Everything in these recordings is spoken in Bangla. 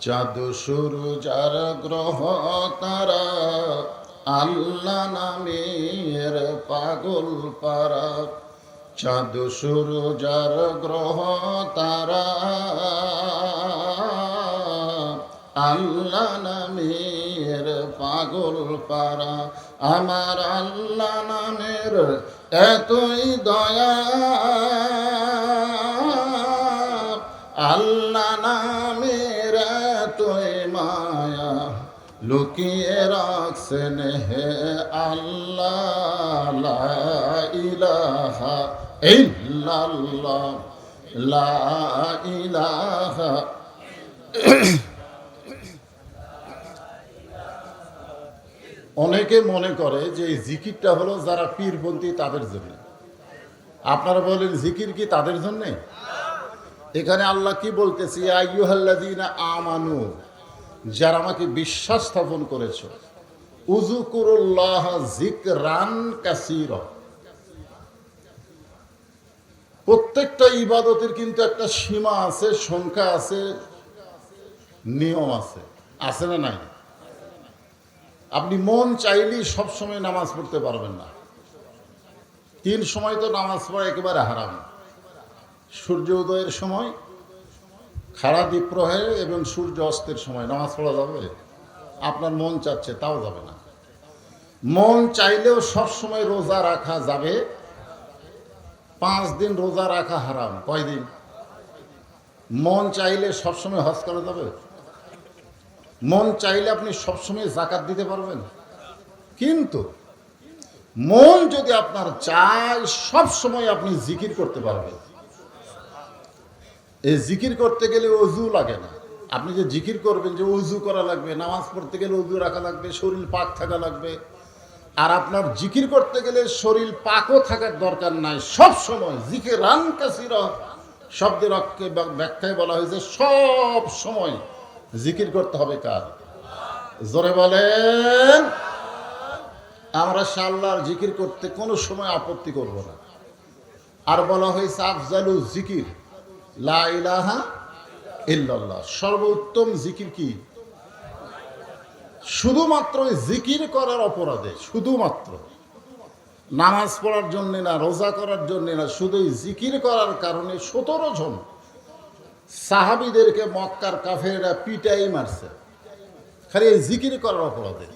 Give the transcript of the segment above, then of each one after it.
চাঁদ সূরজ আর গ্রহ তারা আল্লাহ নামের পাগল পারা। চাঁদ সূরজ আর গ্রহ তারা আল্লাহ নামের পাগল পারা। আমার আল্লাহ নামের এতই দয়া, আল্লাহ নামের এতই মায়া, লুকিয়ে রাখছেন হে আল্লাহ। লা ইলাহা ইল্লাল্লাহ, লা ইলাহা। অনেকে মনে করে যে এই জিকিরটা হলো যারা পীরপন্থী তাদের জন্য। আপনারা বলেন জিকির কি তাদের জন্য? এখানে আল্লাহ কি বলতেছে? আইয়ুহাল্লাযীনা আমানু, যারা আমাকে বিশ্বাস স্থাপন করেছো, উযকুরুল্লাহ যিকরান কাসীরা। প্রত্যেকটা ইবাদতের কিন্তু একটা সীমা আছে, সংখ্যা আছে, নিয়ম আছে, আছে না নাই? আপনি মন চাইলেই সবসময় নামাজ পড়তে পারবেন না। 3 সময় তো নামাজ পড়া একেবারে হারাম। সূর্য উদয়ের সময়, খাড়া দ্বীপ্রহরে এবং সূর্য অস্তের সময় নামাজ পড়া যাবে? আপনার মন চাচ্ছে তাও যাবে না। মন চাইলেও সব সময় রোজা রাখা যাবে? 5 দিন রোজা রাখা হারাম। কয়দিন? মন চাইলে সবসময় হজ করা যাবে? মন চাইলে আপনি সবসময় যাকাত দিতে পারবেন? কিন্তু মন যদি আপনার চায় সব সময় আপনি জিকির করতে পারবেন। এই জিকির করতে গেলে ওযু লাগে না। আপনি যে জিকির করবেন, যে ওযু করা লাগবে, নামাজ পড়তে গেলে ওযু রাখা লাগবে, শরীর পাক থাকা লাগবে। আর আপনার জিকির করতে গেলে শরীর পাকও থাকার দরকার নাই। সব সময় যিকরান কাসীরা শব্দের অর্থে ব্যাখ্যায় বলা হয়েছে সব সময় জিকির করতে হবে। কার? জোরে বলেন। আমরা আল্লাহর জিকির করতে কোনো সময় আপত্তি করব না। আর বলা হয়েছে আফজালু জিকির লা ইলাহা ইল্লাল্লাহ। সর্বোত্তম জিকির কি? শুধুমাত্র জিকির করার অপরাধে, শুধুমাত্র নামাজ পড়ার জন্য না, রোজা করার জন্য না, শুধু জিকির করার কারণে 17 জন সাহাবীদেরকে মক্কার কাফেররা পিটাই মারছে, খালি এই জিকির করার অপরাধে।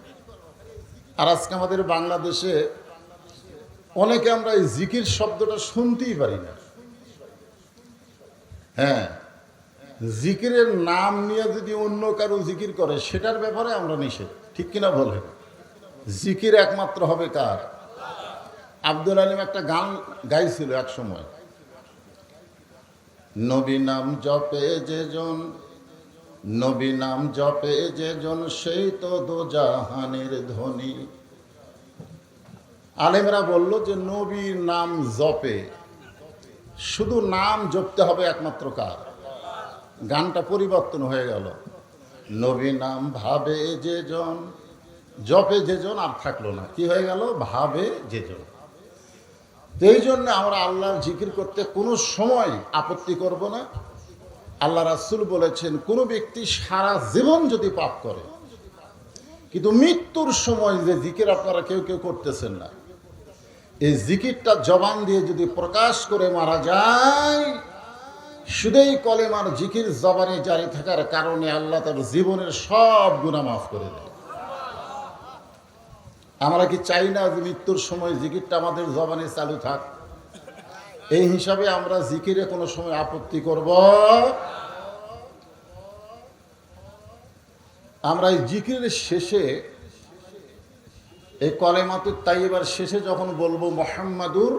আর আজকে আমাদের বাংলাদেশে অনেকে আমরা এই জিকির শব্দটা শুনতেই পারি না। হ্যাঁ, জিকিরের নাম নিয়ে যদি অন্য কারো জিকির করে সেটার ব্যাপারে আমরা নিষেধ, ঠিক কিনা বলেন? জিকির একমাত্র হবে কার? আব্দুল আলিম একটা গান গাইছিল এক সময়, নবী নাম জপে যেজন, নবী নাম জপে যেজন, সেই তো দোজাহানের ধনী। আলেমরা বলল যে নবীর নাম জপে, শুধু নাম জপতে হবে একমাত্র কার? গানটা পরিবর্তন হয়ে গেল, নবী নাম ভাবে যেজন, জপে যেজন আর থাকলো না, কি হয়ে গেল? ভাবে যেজন। এই জন্য আমরা আল্লাহর জিকির করতে কোনো সময় আপত্তি করব না। আল্লাহ রাসূল বলেছেন, কোনো ব্যক্তি সারা জীবন যদি পাপ করে কিন্তু মৃত্যুর সময় যে জিকির আপনারা কেউ কেউ করতেছেন না, এই জিকিরটা জবান দিয়ে যদি প্রকাশ করে মারা যায়, শুধুই কলেমার জিকির জবানে জারি থাকার কারণে আল্লাহ তার জীবনের সব গুনাহ মাফ করে দেয়। আমরা কি চাই না যে মৃত্যুর সময় জিকিরটা আমাদের জবানে চালু থাক? এই হিসাবে আমরা জিকিরে কোনো সময় আপত্তি করব? আমরা এই জিকিরের শেষে, এই কলেমাতুত তাইয়্যিবার শেষে যখন বলবো মুহাম্মাদুর,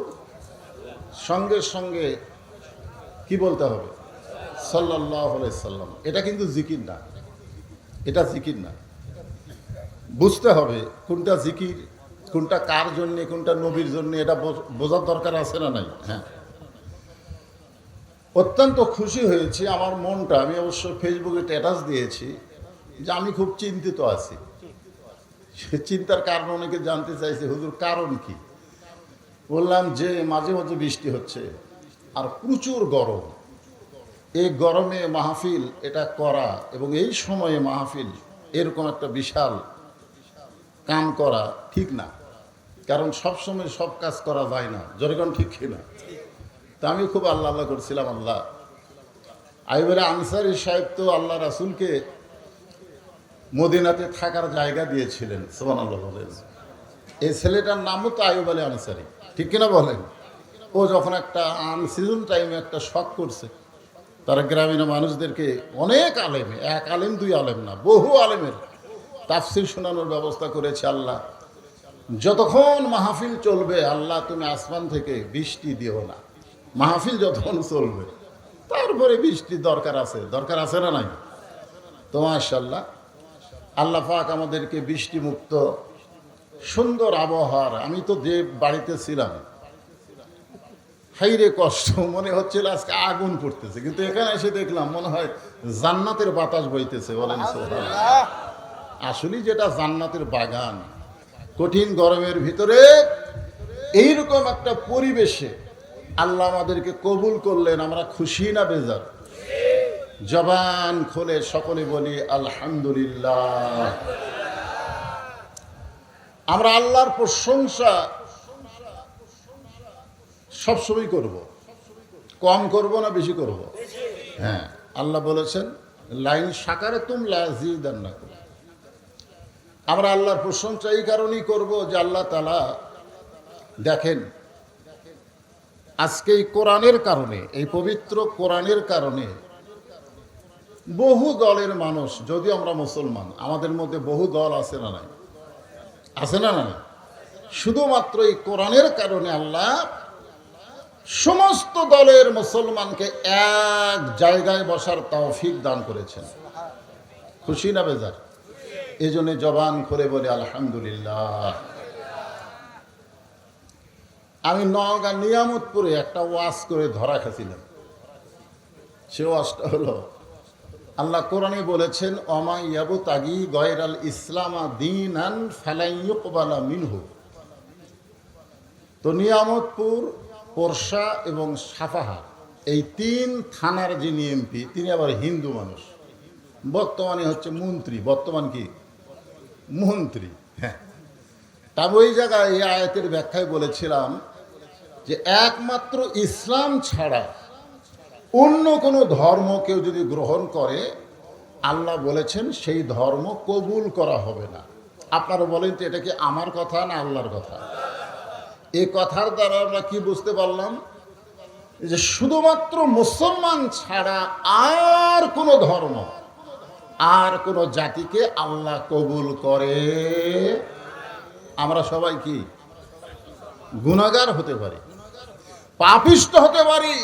সঙ্গে সঙ্গে কি বলতে হবে? সাল্লাল্লাহু আলাইহি সাল্লাম। এটা কিন্তু জিকির না, এটা জিকির না। বুঝতে হবে কোনটা জিকির, কোনটা কার জন্যে, কোনটা নবীর জন্যে, এটা বোঝার দরকার আছে না নাই? হ্যাঁ, অত্যন্ত খুশি হয়েছি। আমার মনটা, আমি অবশ্য ফেসবুকে স্ট্যাটাস দিয়েছি যে আমি খুব চিন্তিত আছি। সে চিন্তার কারণ অনেকে জানতে চাইছে, হুজুর কারণ কি? বললাম যে মাঝে মাঝে বৃষ্টি হচ্ছে আর প্রচুর গরম, এই গরমে মাহফিল এটা করা এবং এই সময়ে মাহফিল এরকম একটা বিশাল কাম করা ঠিক না, কারণ সব সময় সব কাজ করা যায় না, যেরকম ঠিক কিনা। তা আমি খুব আল্লাহ আল্লাহ করছিলাম, আল্লাহ আইবারে আনসারি সাহেব তো আল্লাহ রাসূলকে মদিনাতে থাকার জায়গা দিয়েছিলেন, সুবহানাল্লাহ বলেন। এই ছেলেটার নামও তো আইয়ুব আলী আনসারি, ঠিক কিনা বলেন। ও যখন একটা আনসিজন টাইমে একটা শখ করছে, তারা গ্রামীণ মানুষদেরকে অনেক আলেমে, এক আলেম দুই আলেম না, বহু আলেমের তাফসির শোনানোর ব্যবস্থা করেছে আল্লাহ। যতক্ষণ মাহফিল চলবে আল্লাহ তুমি আসমান থেকে বৃষ্টি দিও না, মাহফিল যতক্ষণ চলবে, তারপরে বৃষ্টি দরকার আছে না নাই? তো মাশাআল্লাহ আল্লাহ পাক আমাদেরকে বৃষ্টি মুক্ত সুন্দর আবহাওয়ার, আমি তো যে বাড়িতে ছিলাম হাইরে কষ্ট মনে হচ্ছিল আজকে আগুন পড়তেছে, কিন্তু এখানে এসে দেখলাম মনে হয় জান্নাতের বাতাস বইতেছে, বলেন সুবহানাল্লাহ। আসলে যেটা জান্নাতের বাগান, কঠিন গরমের ভিতরে এইরকম একটা পরিবেশে আল্লাহ আমাদেরকে কবুল করলেন, আমরা খুশি না বেজার? জবান খুলে সকলে বলি আলহামদুলিল্লাহ। আমরা আল্লাহর প্রশংসা সবসময় করব, কম করব না বেশি করব? হ্যাঁ, আল্লাহ বলেছেন লাইন শাকারতুম লাযিদান্নাকুম। আমরা আল্লাহর প্রশংসা এই কারণেই করব যে আল্লাহ তাআলা দেখেন আজকে এই কোরআনের কারণে, এই পবিত্র কোরআনের কারণে বহু দলের মানুষ, যদিও আমরা মুসলমান, আমাদের মধ্যে বহু দল আছে না নাই? আছে না নাই? শুধুমাত্র এই কোরআনের কারণে আল্লাহ সমস্ত দলের মুসলমানকে এক জায়গায় বসার তৌফিক দান করেছেন। খুশি না বেজার? এই জন্য জবান করে বলি আলহামদুলিল্লাহ। আমি নওগাঁ নিয়ামতপুরে একটা ওয়াজ করে ধরা খেয়েছিলাম। সে ওয়াজটা হলো, আল্লাহ কোরআনে বলেছেন ওমা ইয়াবতাগি গায়রাল ইসলামা দীনান ফালাই ইউকবালা মিনহু। তো নিয়ামতপুর, পোরশা এবং সাফাহা এই তিন থানার যিনি এমপি, তিনি আবার হিন্দু মানুষ, বর্তমানে হচ্ছে মন্ত্রী, বর্তমান কি মন্ত্রী। হ্যাঁ, তবে ওই জায়গায় এই আয়াতের ব্যাখ্যায় বলেছিলাম যে একমাত্র ইসলাম ছাড়া অন্য কোনো ধর্ম কেউ যদি গ্রহণ করে, আল্লাহ বলেছেন সেই ধর্ম কবুল করা হবে না। আপনারা বলেন তো এটা কি আমার কথা না আল্লাহর কথা? এই কথার দ্বারা আমরা কি বুঝতে পারলাম? যে শুধুমাত্র মুসলমান ছাড়া আর কোনো ধর্ম, আর কোনো জাতিকে আল্লাহ কবুল করে। আমরা সবাই কি গুনাহগার হতে পারি, পাপিষ্ট হতে পারি,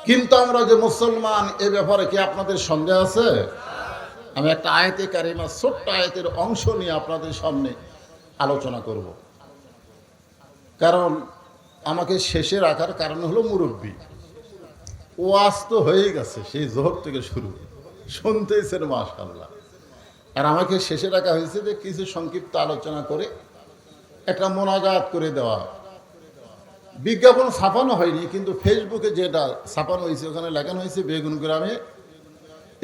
কিন্তু আমরা যে মুসলমান এ ব্যাপারে কি আপনাদের সন্দেহ আছে? আমি একটা আয়াতে কারিমা, ছোট্ট আয়াতের অংশ নিয়ে আপনাদের সামনে আলোচনা করব। কারণ আমাকে শেষে রাখার কারণ হলো মুরব্বী, ওয়াজ তো হয়ে গেছে সেই জোহর থেকে শুরু, শুনতেছেন মাশাআল্লাহ। আর আমাকে শেষে রাখা হয়েছে যে কিছু সংক্ষিপ্ত আলোচনা করে একটা মোনাজাত করে দেওয়া। বিজ্ঞাপন ছাপানো হয়নি, কিন্তু ফেসবুকে যেটা ছাপানো হয়েছে ওখানে লেখানো হয়েছে বেগুন গ্রামে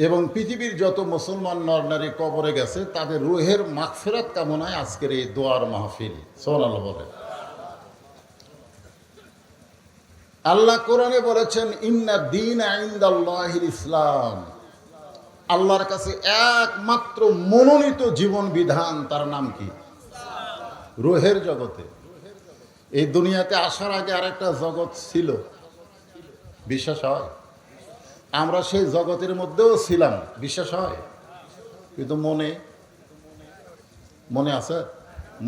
এবং পৃথিবীর যত মুসলমান নরনারী কবরে গেছে তাদের রুহের মাগফিরাত কামনায় আজকের এই দোয়ার মাহফিল। সুবহানাল্লাহ বলেন। আল্লাহ কোরআনে বলেছেন ইন্না দীনা ইনদাল্লাহিল ইসলাম। আল্লাহর কাছে একমাত্র মনোনীত জীবন বিধান, তার নাম কি? রুহের জগতে। এই দুনিয়াতে আসার আগে আরেকটা জগৎ ছিল, বিশ্বাস হয়? আমরা সেই জগতের মধ্যেও ছিলাম, বিশ্বাস হয়? কিন্তু মনে আছে?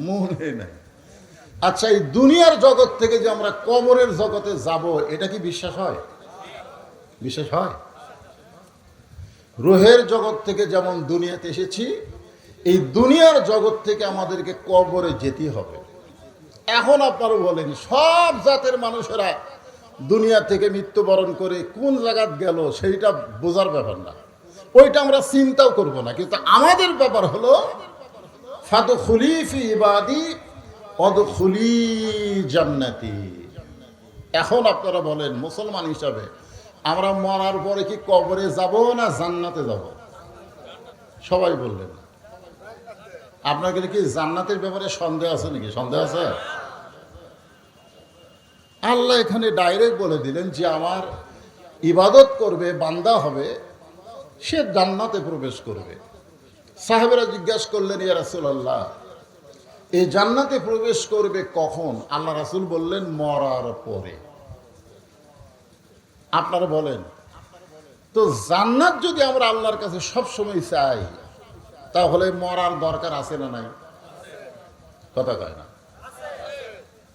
মনে নাই। আচ্ছা, এই দুনিয়ার জগৎ থেকে যে আমরা কবরের জগতে যাব, এটা কি বিশ্বাস হয়? বিশ্বাস হয়? রুহের জগৎ থেকে যেমন দুনিয়াতে এসেছি, এই দুনিয়ার জগৎ থেকে আমাদেরকে কবরে যেতে হবে। এখন আপনারা বলেন সব জাতের মানুষেরা দুনিয়া থেকে মৃত্যুবরণ করে কোন জায়গায় গেল সেইটা বোঝার ব্যাপার না, ওইটা আমরা চিন্তাও করব না। কিন্তু আমাদের ব্যাপার হলো ফাদখুলি ফি ইবাদি ওয়াদখুলি জান্নাতি। এখন আপনারা বলেন মুসলমান হিসাবে আমরা মরার পরে কি কবরে যাব না জান্নাতে যাব? সবাই বললেন। আপনাদের কি জান্নাতের ব্যাপারে সন্দেহ আছে নাকি? সন্দেহ আছে? আল্লাহ এখানে ডাইরেক্ট বলে দিলেন যে আমার ইবাদত করবে, বান্দা হবে, সে জান্নাতে প্রবেশ করবে। সাহাবেরা জিজ্ঞাসা করলেন, ইয়া রাসূলুল্লাহ, এই জান্নাতে প্রবেশ করবে কখন? আল্লাহ রাসূল বললেন, মরার পরে। আপনারা বলেন তো জান্নাত যদি আমরা আল্লাহর কাছে সব সময় চাই, তাহলে মরার দরকার আছে না নাই? কথা কয় না।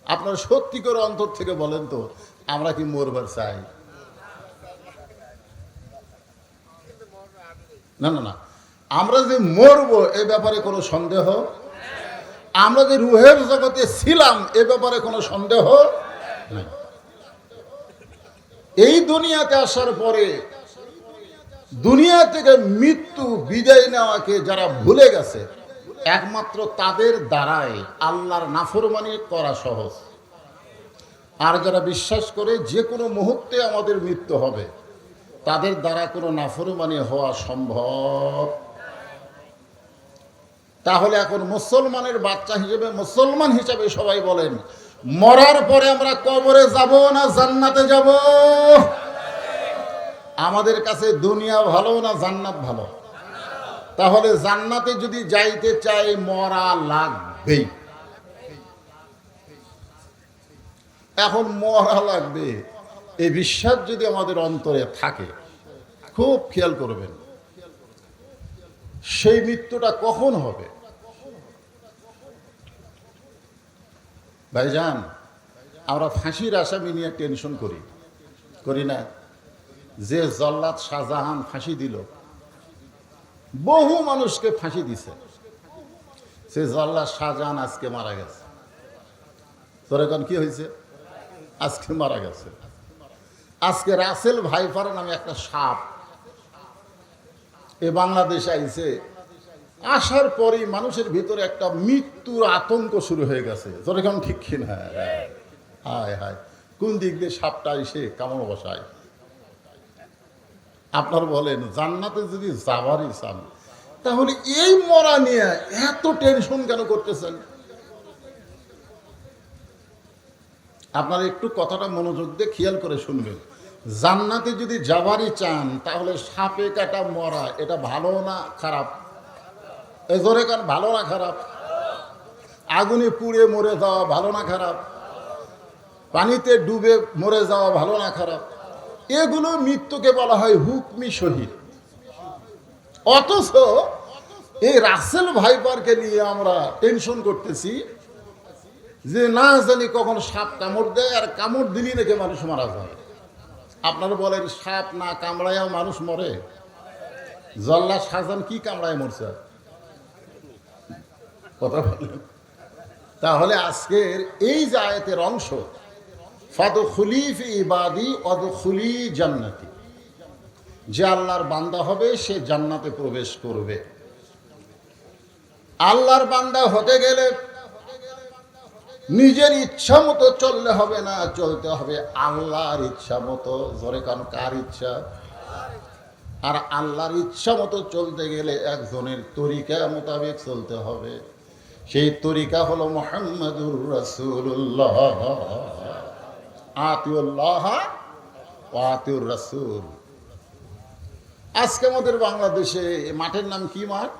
আপনারা সত্যি করে অন্তর থেকে বলেন তো, আমরা কি মরবার চাই? না না না, আমরা যে মরবো এ ব্যাপারে কোনো সন্দেহ, আমরা যে রুহের জগতে ছিলাম এ ব্যাপারে কোনো সন্দেহ নাই। এই দুনিয়াতে আসার পরে দুনিয়া থেকে মৃত্যু বিদায় নেওয়াকে যারা ভুলে গেছে, একমাত্র তাদের দ্বারাই আল্লাহর নাফরমানি করা সহজ। আর যারা বিশ্বাস করে যে কোনো মুহূর্তে আমাদের মৃত্যু হবে, তাদের দ্বারা কোনো নাফরমানি হওয়া সম্ভব। তাহলে এখন মুসলমানের বাচ্চা হিসেবে, মুসলমান হিসেবে সবাই বলেন, মরার পরে আমরা কবরে যাব না জান্নাতে যাব? আমাদের কাছে দুনিয়া ভালো না জান্নাত ভালো? তাহলে জান্নাতে যদি যাইতে চাই মরা লাগবেই। এখন মরা লাগবে এই বিশ্বাস যদি আমাদের অন্তরে থাকে, খুব খেয়াল করবেন সেই মৃত্যুটা কখন হবে। ভাইজান, আমরা ফাঁসির আসামি নিয়ে টেনশন করি না? যে জল্লাদ শাহজাহান ফাঁসি দিল, বহু মানুষকে ফাঁসি দিছে, সে জল্লাদ শাহজাহান আজকে মারা গেছে। তোর এখন কি হয়েছে? আজকে মারা গেছে। আজকে রাসেল ভাইপার নামে একটা সাপ এ বাংলাদেশে আইছে। আসার পরেই মানুষের ভিতরে একটা মৃত্যুর আতঙ্ক শুরু হয়ে গেছে। তোর এখন ঠিক কিনা? হায় হায়, কোন দিক দিয়ে সাপটা এসে কামড় বসায়। আপনার বলেন, জান্নাতে যদি যাবারই চান, তাহলে এই মরা নিয়ে এত টেনশন কেন করতেছেন? আপনারা একটু কথাটা মনোযোগ দিয়ে খেয়াল করে শুনবেন। জান্নাতে যদি যাবারই চান, তাহলে সাপে কাটা মরা এটা ভালো না খারাপ? এ জোরে কান, ভালো না খারাপ? আগুনে পুড়ে মরে যাওয়া ভালো না খারাপ? পানিতে ডুবে মরে যাওয়া ভালো না খারাপ? এগুলো মৃত্যুকে বলা হয় হুকমি শহীদ। অথচ এই রাসেল ভাইপারকে নিয়ে আমরা টেনশন করতেছি যে না জানি কখন সাপ কামড় দেয়, আর কামড় দিলি নাকি মানুষ মারা যায়। আপনারা বলেন, সাপ না কামড়ায় মানুষ মরে? জল্লাদ শাহজাহান কি কামড়ায় মরছে? কথা বলেন। তাহলে আজকের এই যে আয়াতের অংশ, ফাদখুলি ফি ইবাদি ওয়াদখুলি জান্নাতি, যে আল্লাহর বান্দা হবে সে জান্নাতে প্রবেশ করবে। আল্লাহর বান্দা হতে গেলে নিজের ইচ্ছা মতো চললে হবে না, চলতে হবে আল্লাহর ইচ্ছা মতো। জোরে কান, কার ইচ্ছা? আর আল্লাহর ইচ্ছা মতো চলতে গেলে একজনের তরিকা মোতাবেক চলতে হবে। সেই তরিকা হলো মুহাম্মাদুর রাসূলুল্লাহ। আতিউল্লাহ ওয়া আতিউর রাসূল। আজকে আমাদের বাংলাদেশে মাঠের নাম কি মাঠ?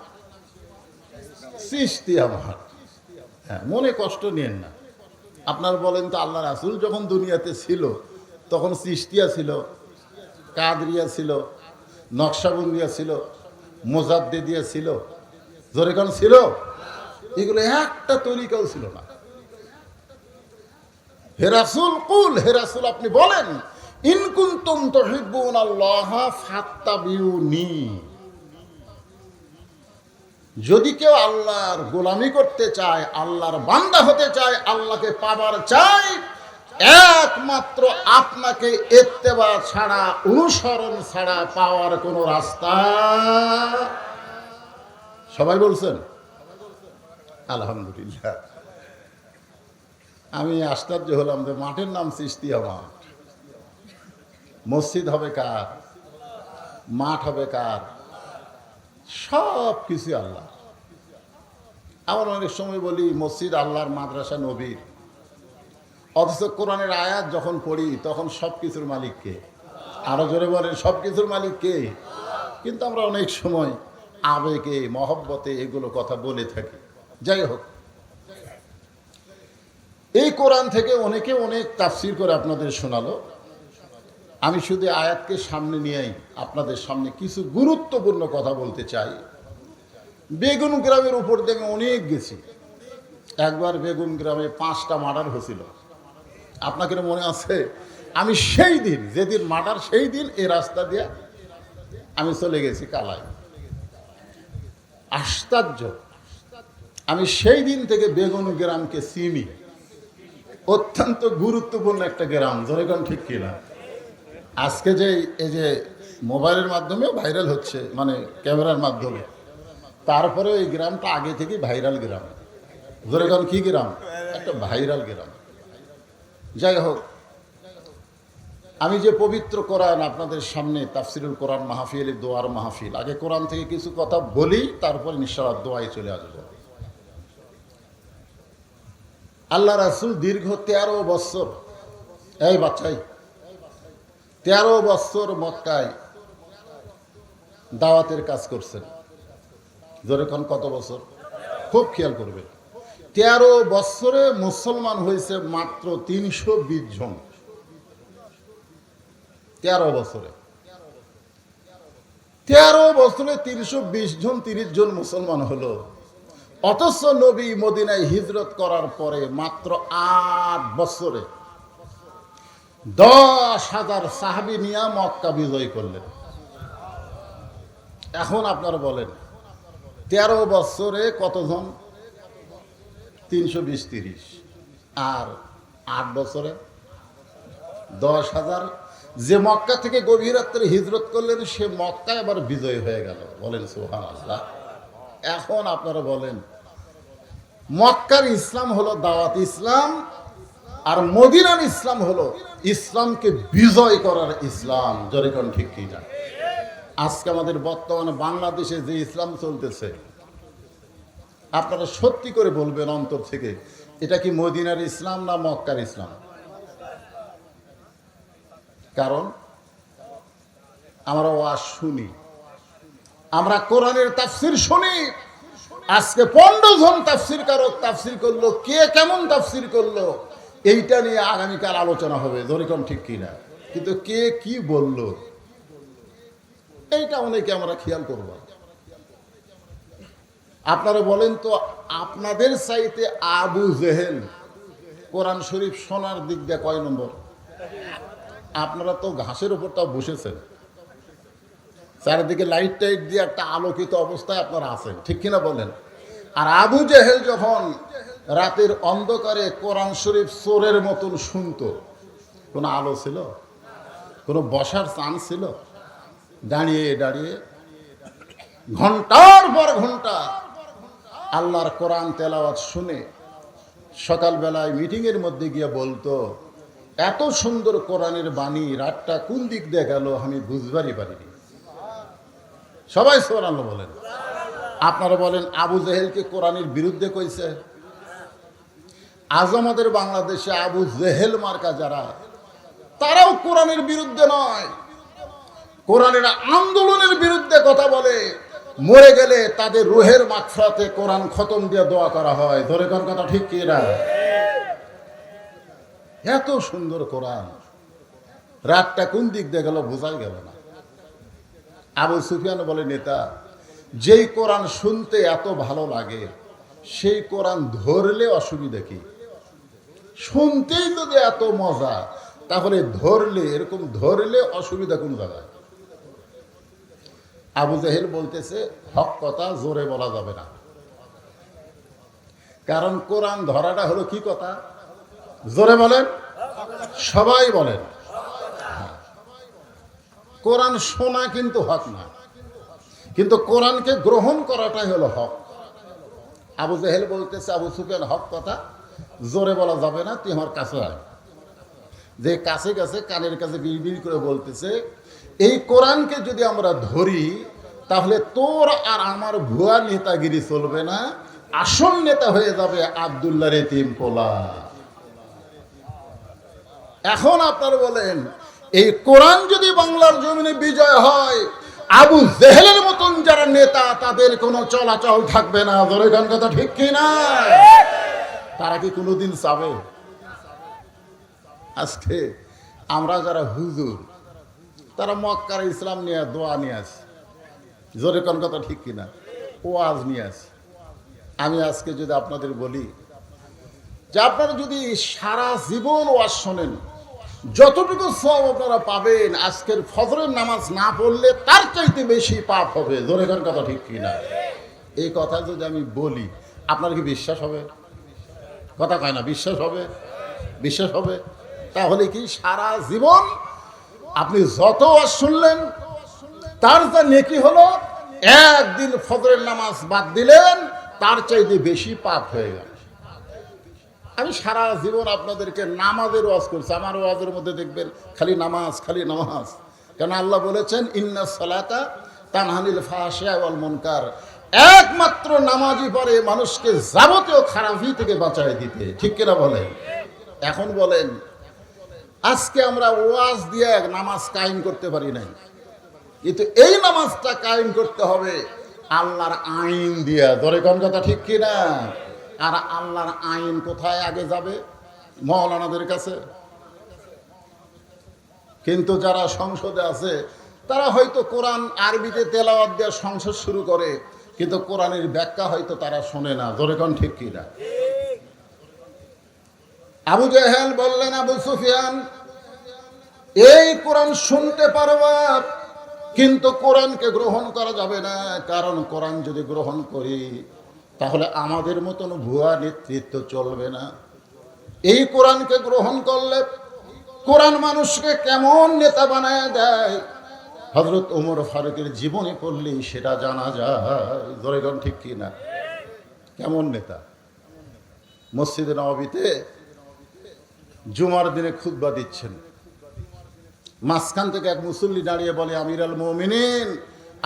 চিশতিয়া মাঠ। হ্যাঁ, মনে কষ্ট নিয়েন না। আপনার বলেন তো, আল্লাহ রাসূল যখন দুনিয়াতে ছিল তখন চিশতিয়া ছিল, কাদরিয়া ছিল, নকশবন্দিয়া ছিল, মোজাদ্দেদিয়া ছিল, জোরেকান ছিল? এগুলো একটা তরিকাও ছিল না। হে রাসূল, কুল, হে রাসূল আপনি বলেন, ইন কুনতুম তুহিব্বুনাল্লাহ ফাত্তাবিউনি। যদি কেউ আল্লাহর গোলামি করতে চায়, আল্লাহর বান্দা হতে চায়, আল্লাহকে পাবার চায়, একমাত্র আপনাকে ইত্তেবা ছাড়া, অনুসরণ ছাড়া পাওয়ার কোনো রাস্তা। সবাই বলছেন আলহামদুলিল্লাহ। আমি আশ্চর্য হলাম যে মাঠের নাম চিশতিয়া মাঠ। মসজিদ হবে কার, মাঠ হবে কার, সব কিছু আল্লাহ। আমার অনেক সময় বলি মসজিদ আল্লাহর, মাদ্রাসা নবীর, অথচ কোরআনের আয়াত যখন পড়ি তখন সব কিছুর মালিক কে? আরো জোরে বলেন, সব কিছুর মালিক কে? কিন্তু আমরা অনেক সময় আবেগে, মহব্বতে এগুলো কথা বলে থাকি। যাই হোক, এই কোরআন থেকে অনেকে অনেক তাফসীর করে আপনাদের শোনালো। আমি শুধু আয়াতকে সামনে নিয়েই আপনাদের সামনে কিছু গুরুত্বপূর্ণ কথা বলতে চাই। বেগুন গ্রামের উপর দিয়ে আমি অনেক গেছি। একবার বেগুন গ্রামে 5টা মার্ডার হয়েছিল। আপনাকে মনে আছে? আমি সেই দিন, যেদিন মার্ডার, সেই দিন এই রাস্তা দিয়ে আমি চলে গেছি কালায়। আশ্চর্য, আমি সেই দিন থেকে বেগুন গ্রামকে চিনি। অত্যন্ত গুরুত্বপূর্ণ একটা গ্রাম, যেরকম ঠিক কিনা? আজকে যে এই যে মোবাইলের মাধ্যমেও ভাইরাল হচ্ছে, মানে ক্যামেরার মাধ্যমে, তারপরে এই গ্রামটা আগে থেকেই ভাইরাল গ্রাম। যেরকম কি গ্রাম? একটা ভাইরাল গ্রাম। যাই হোক, আমি যে পবিত্র কোরআন আপনাদের সামনে তাফসিরুল কোরআন মাহফিল, দোয়ার মাহফিল, আগে কোরআন থেকে কিছু কথা বলি, তারপরে ইনশাআল্লাহ দোয়ায় চলে আসবো। আল্লাহ রাসূল দীর্ঘ 13 বছর, এই বাচ্চাই, 13 বছর মক্কায় দাওয়াতের কাজ করছেন। যেরকম কত বছর? খুব খেয়াল করবেন। 13 বছরে মুসলমান হয়েছে মাত্র 320 জন। 13 বছরে 320 জন, 30 জন মুসলমান হলো। অথচ নবী মদিনায় হিজরত করার পরে মাত্র 8 বছরে 10,000 সাহাবী নিয়ে মক্কা বিজয় করলেন। এখন আপনারা বলেন 13 বছরে কতজন? 320-30, আর 8 বছরে 10,000। যে মক্কা থেকে গভীর রাত্রে হিজরত করলেন, সে মক্কায় আবার বিজয় হয়ে গেল। বলেন সুবহানাল্লাহ। এখন আপনারা বলেন, মক্কার ইসলাম হলো দাওয়াত ইসলাম, আর মদিনার ইসলাম হলো ইসলামকে বিজয় করার ইসলাম। যেরকম ঠিক কি না? আজকে আমাদের বর্তমানে বাংলাদেশে যে ইসলাম চলতেছে, আপনারা সত্যি করে বলবেন অন্তর থেকে, এটা কি মদিনার ইসলাম না মক্কার ইসলাম? কারণ আমরা ওয়াজ শুনি, আমরা কোরআনের তাফসীর শুনি। আজকে 15 জন তাফসীরকারক তাফসীর করলো, কে কেমন তাফসীর করলো এইটা নিয়ে আগামীকাল আলোচনা হবে। যেরকম ঠিক কিনা? কিন্তু কে কি বলল এইটা অনেকে আমরা খেয়াল করব। আপনারা বলেন তো, আপনাদের চাইতে আবু জেহেল কোরআন শরীফ শোনার দিক দিয়ে কয় নম্বর? আপনারা তো ঘাসের উপর তাও বসেছেন, চারিদিকে লাইট টাইট দিয়ে একটা আলোকিত অবস্থায় আপনারা আছেন, ঠিক কিনা বলেন? আর আবু জেহেল যখন রাতের অন্ধকারে কোরআন শরীফ চোরের মতন শুনতো, কোনো আলো ছিল? কোনো বসার চান্স ছিল? দাঁড়িয়ে দাঁড়িয়ে ঘন্টার পর ঘন্টা আল্লাহর কোরআন তেলাওয়াত শুনে সকালবেলায় মিটিংয়ের মধ্যে গিয়ে বলতো, এত সুন্দর কোরআনের বাণী, রাতটা কোন দিক দিয়ে গেল আমি বুঝবারই পারিনি। সবাই সুবহানাল্লাহ বলেন। আপনারা বলেন, আবু জেহেলকে কোরআনের বিরুদ্ধে কইছে? আজ আমাদের বাংলাদেশে আবু জেহেল মার্কা যারা, তারাও কোরআনের বিরুদ্ধে নয়, কোরআনের আন্দোলনের বিরুদ্ধে কথা বলে। মরে গেলে তাদের রুহের মাগফিরাতে কোরআন খতম দিয়ে দোয়া করা হয়। ধরে কোন কথা ঠিক কি না? এত সুন্দর কোরআন, রাতটা কোন দিক দিয়ে গেল বোঝাই গেল না। আবু সুফিয়ান বলে, নেতা, যেই কোরআন শুনতে এত ভালো লাগে, সেই কোরআন ধরলে অসুবিধা কি? শুনতেই যদি এত মজা, তাহলে ধরলে, এরকম ধরলে অসুবিধা কোন জায়গায়? আবু জেহেল বলতেছে, হক কথা জোরে বলা যাবে না, কারণ কোরআন ধরাটা হলো কি কথা? জোরে বলেন, সবাই বলেন। কোরআন শোনা কিন্তু হক না, কিন্তু কোরআনকে গ্রহণ করাটাই হলো হক। আবু জেহেল বলতেছে, আবু সুফিয়ান, হক কথা জোরে বলা যাবে না, তুই আমার কাছে আয়। যে কাছে কাছে কানের কাছে বিড়বিড় করে বলতেছে, এই কোরআনকে যদি আমরা ধরি তাহলে তোর আর আমার ভুয়া নেতাগিরি চলবে না, আসল নেতা হয়ে যাবে আব্দুল্লাহর এতিম পোলা। এখন আপনারা বলেন, এই কোরআন যদি বাংলার জমিনে বিজয় হয়, আবু জেহেলের মতন যারা নেতা তাদের কোনো চলাচল থাকবে না। ধরে গান কথা ঠিক কি না? তারা কি কোনোদিন চাবে? আজকে আমরা যারা হুজুর, তারা মক্কার ইসলাম নিয়ে দোয়া নিয়ে আসে, জোরে কোন কথা ঠিক কিনা, ওয়াজ নিয়ে আসে। আমি আজকে যদি আপনাদের বলি যে আপনারা যদি সারা জীবন ওয়াজ শোনেন, যতটুকু সওয়াব আপনারা পাবেন আজকের ফজরের নামাজ না পড়লে তার চাইতে বেশি পাপ হবে। জোরে কোন কথা ঠিক কিনা? এই কথা যদি আমি বলি, আপনার কি বিশ্বাস হবে? কথা কয় না, বিশ্বাস হবে? বিশ্বাস হবে? তাহলে কি সারা জীবন আপনি যত ওয়াজ শুনলেন তার যা নেকি হলো, একদিন ফজরের নামাজ বাদ দিলেন তার চাইতে বেশি পাপ হয়ে গেল। আমি সারা জীবন আপনাদেরকে নামাজের ওয়াজ করছি, আমার ওয়াজের মধ্যে দেখবেন খালি নামাজ, খালি নামাজ। কেন আল্লাহ বলেছেন ইন্নাস সালাতা তানহা আনিল ফাহশা ওয়াল মুনকার, একমাত্র নামাজই পারে মানুষকে যাবতীয় খারাপি থেকে বাঁচায় দিতে। ঠিক কিনা বলেন? এখন বলেন, আজকে আমরা ওয়াজ দিয়ে নামাজ কায়েম করতে পারি নাই, কিন্তু এই নামাজটা কায়েম করতে হবে আল্লাহর আইন দিয়া। ধরে কোন কথা ঠিক কিনা? আর আল্লাহর আইন কোথায় আগে যাবে? মাওলানাদের কাছে। কিন্তু যারা সংসদে আছে তারা হয়তো কোরআন আরবিতে তেলাওয়াত দিয়ে সংসদ শুরু করে, কিন্তু কোরআনের ব্যাখ্যা হয়তো তারা শোনে না। ধরে কোন ঠিক কিনা? আবু জেহেল বললেন, আবু সুফিয়ান, এই কোরআন শুনতে পারবা কিন্তু কোরআনকে গ্রহণ করা যাবে না, কারণ কোরআন যদি গ্রহণ করি তাহলে আমাদের মতন ভুয়া নেতৃত্ব চলবে না। এই কোরআনকে গ্রহণ করলে কোরআন মানুষকে কেমন নেতা বানায় দেয়, হযরত ওমর ফারুকের জীবনে পড়লেই সেটা জানা যায়। জোরেগণ ঠিক কি না? কেমন নেতা? মসজিদে নববীতে জুমার দিনে খুতবা দিচ্ছেন, মাঝখান থেকে এক মুসল্লি দাঁড়িয়ে বলে, আমিরুল মুমিনিন,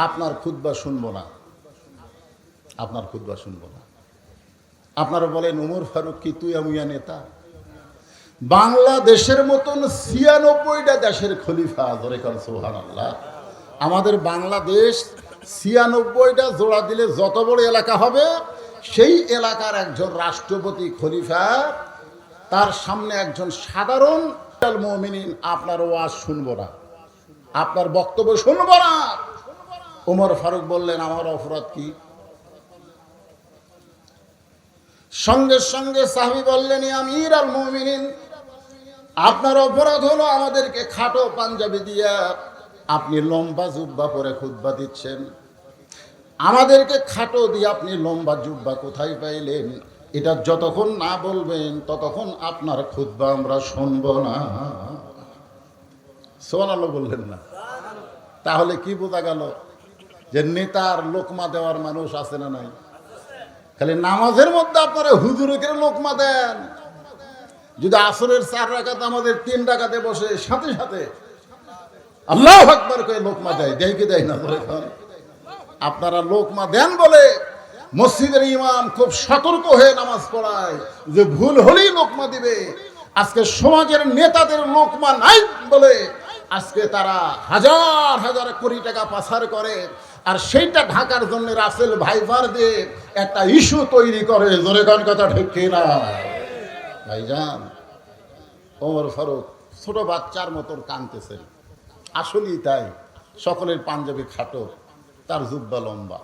আপনার খুতবা শুনবো না, আপনার খুতবা শুনবো না। আপনারা বলেন, ওমর ফারুক কি তুই আমিয়া নেতা? বাংলাদেশের মতন ৯৬টা দেশের খলিফা। ধরে কর সুবহানাল্লাহ। আমাদের বাংলাদেশ ৯৬টা জোড়া দিলে যত বড় এলাকা হবে, সেই এলাকার একজন রাষ্ট্রপতি খলিফা, তার সামনে একজন সাধারণ মুমিনিন আপনার ওয়াজ শুনবো না, আপনার বক্তব্য শুনবো না। ওমর ফারুক বললেন, আমার অপরাধ কি? সঙ্গে সঙ্গে সাহাবী বললেন, আমিরুল মুমিনিন, আপনার অপরাধ হলো আমাদেরকে খাটো পাঞ্জাবি দিয়া আপনি লম্বা জুব্বা পরে খুতবা দিচ্ছেন। আমাদেরকে খাটো দিয়ে আপনি লম্বা জুব্বা কোথায় পাইলেন? এটা যতক্ষণ না বলবেন ততক্ষণ আপনার খুতবা আমরা শুনব না। সুবহানাল্লাহ বললেন না? তাহলে কি বোঝা গেল? যে নেতার লোকমা দেওয়ার মানুষ আছে না নাই? খালি নামাজের মধ্যে আপনারা হুজুরকে লোকমা দেন। যদি আসরের 4 রাকাত আমাদের 3 রাকাতে বসে সাথে সাথে আল্লাহু আকবার করে লোকমা দেয়, দেয় কি দেয় না? আপনারা লোকমা দেন বলে মসজিদের ইমাম খুব সতর্ক হয়ে নামাজ পড়ায় যে ভুল হলেই লোকমা দিবে। আজকে সমাজের নেতাদের লোকমা নাই বলে আজকে তারা হাজার হাজার কোটি টাকা পাচার করে, আর সেইটা ঢাকার জন্য রাসেল ভাইপার দিয়ে একটা ইস্যু তৈরি করে। জোরে গান কথা ঠিক কিনা? ভাইজান, ওমর ফারুক ছোট বাচ্চার মতন কাঁদতেছেন। আসলেই তাই, সকলের পাঞ্জাবি খাটো, তার জুব্বা লম্বা।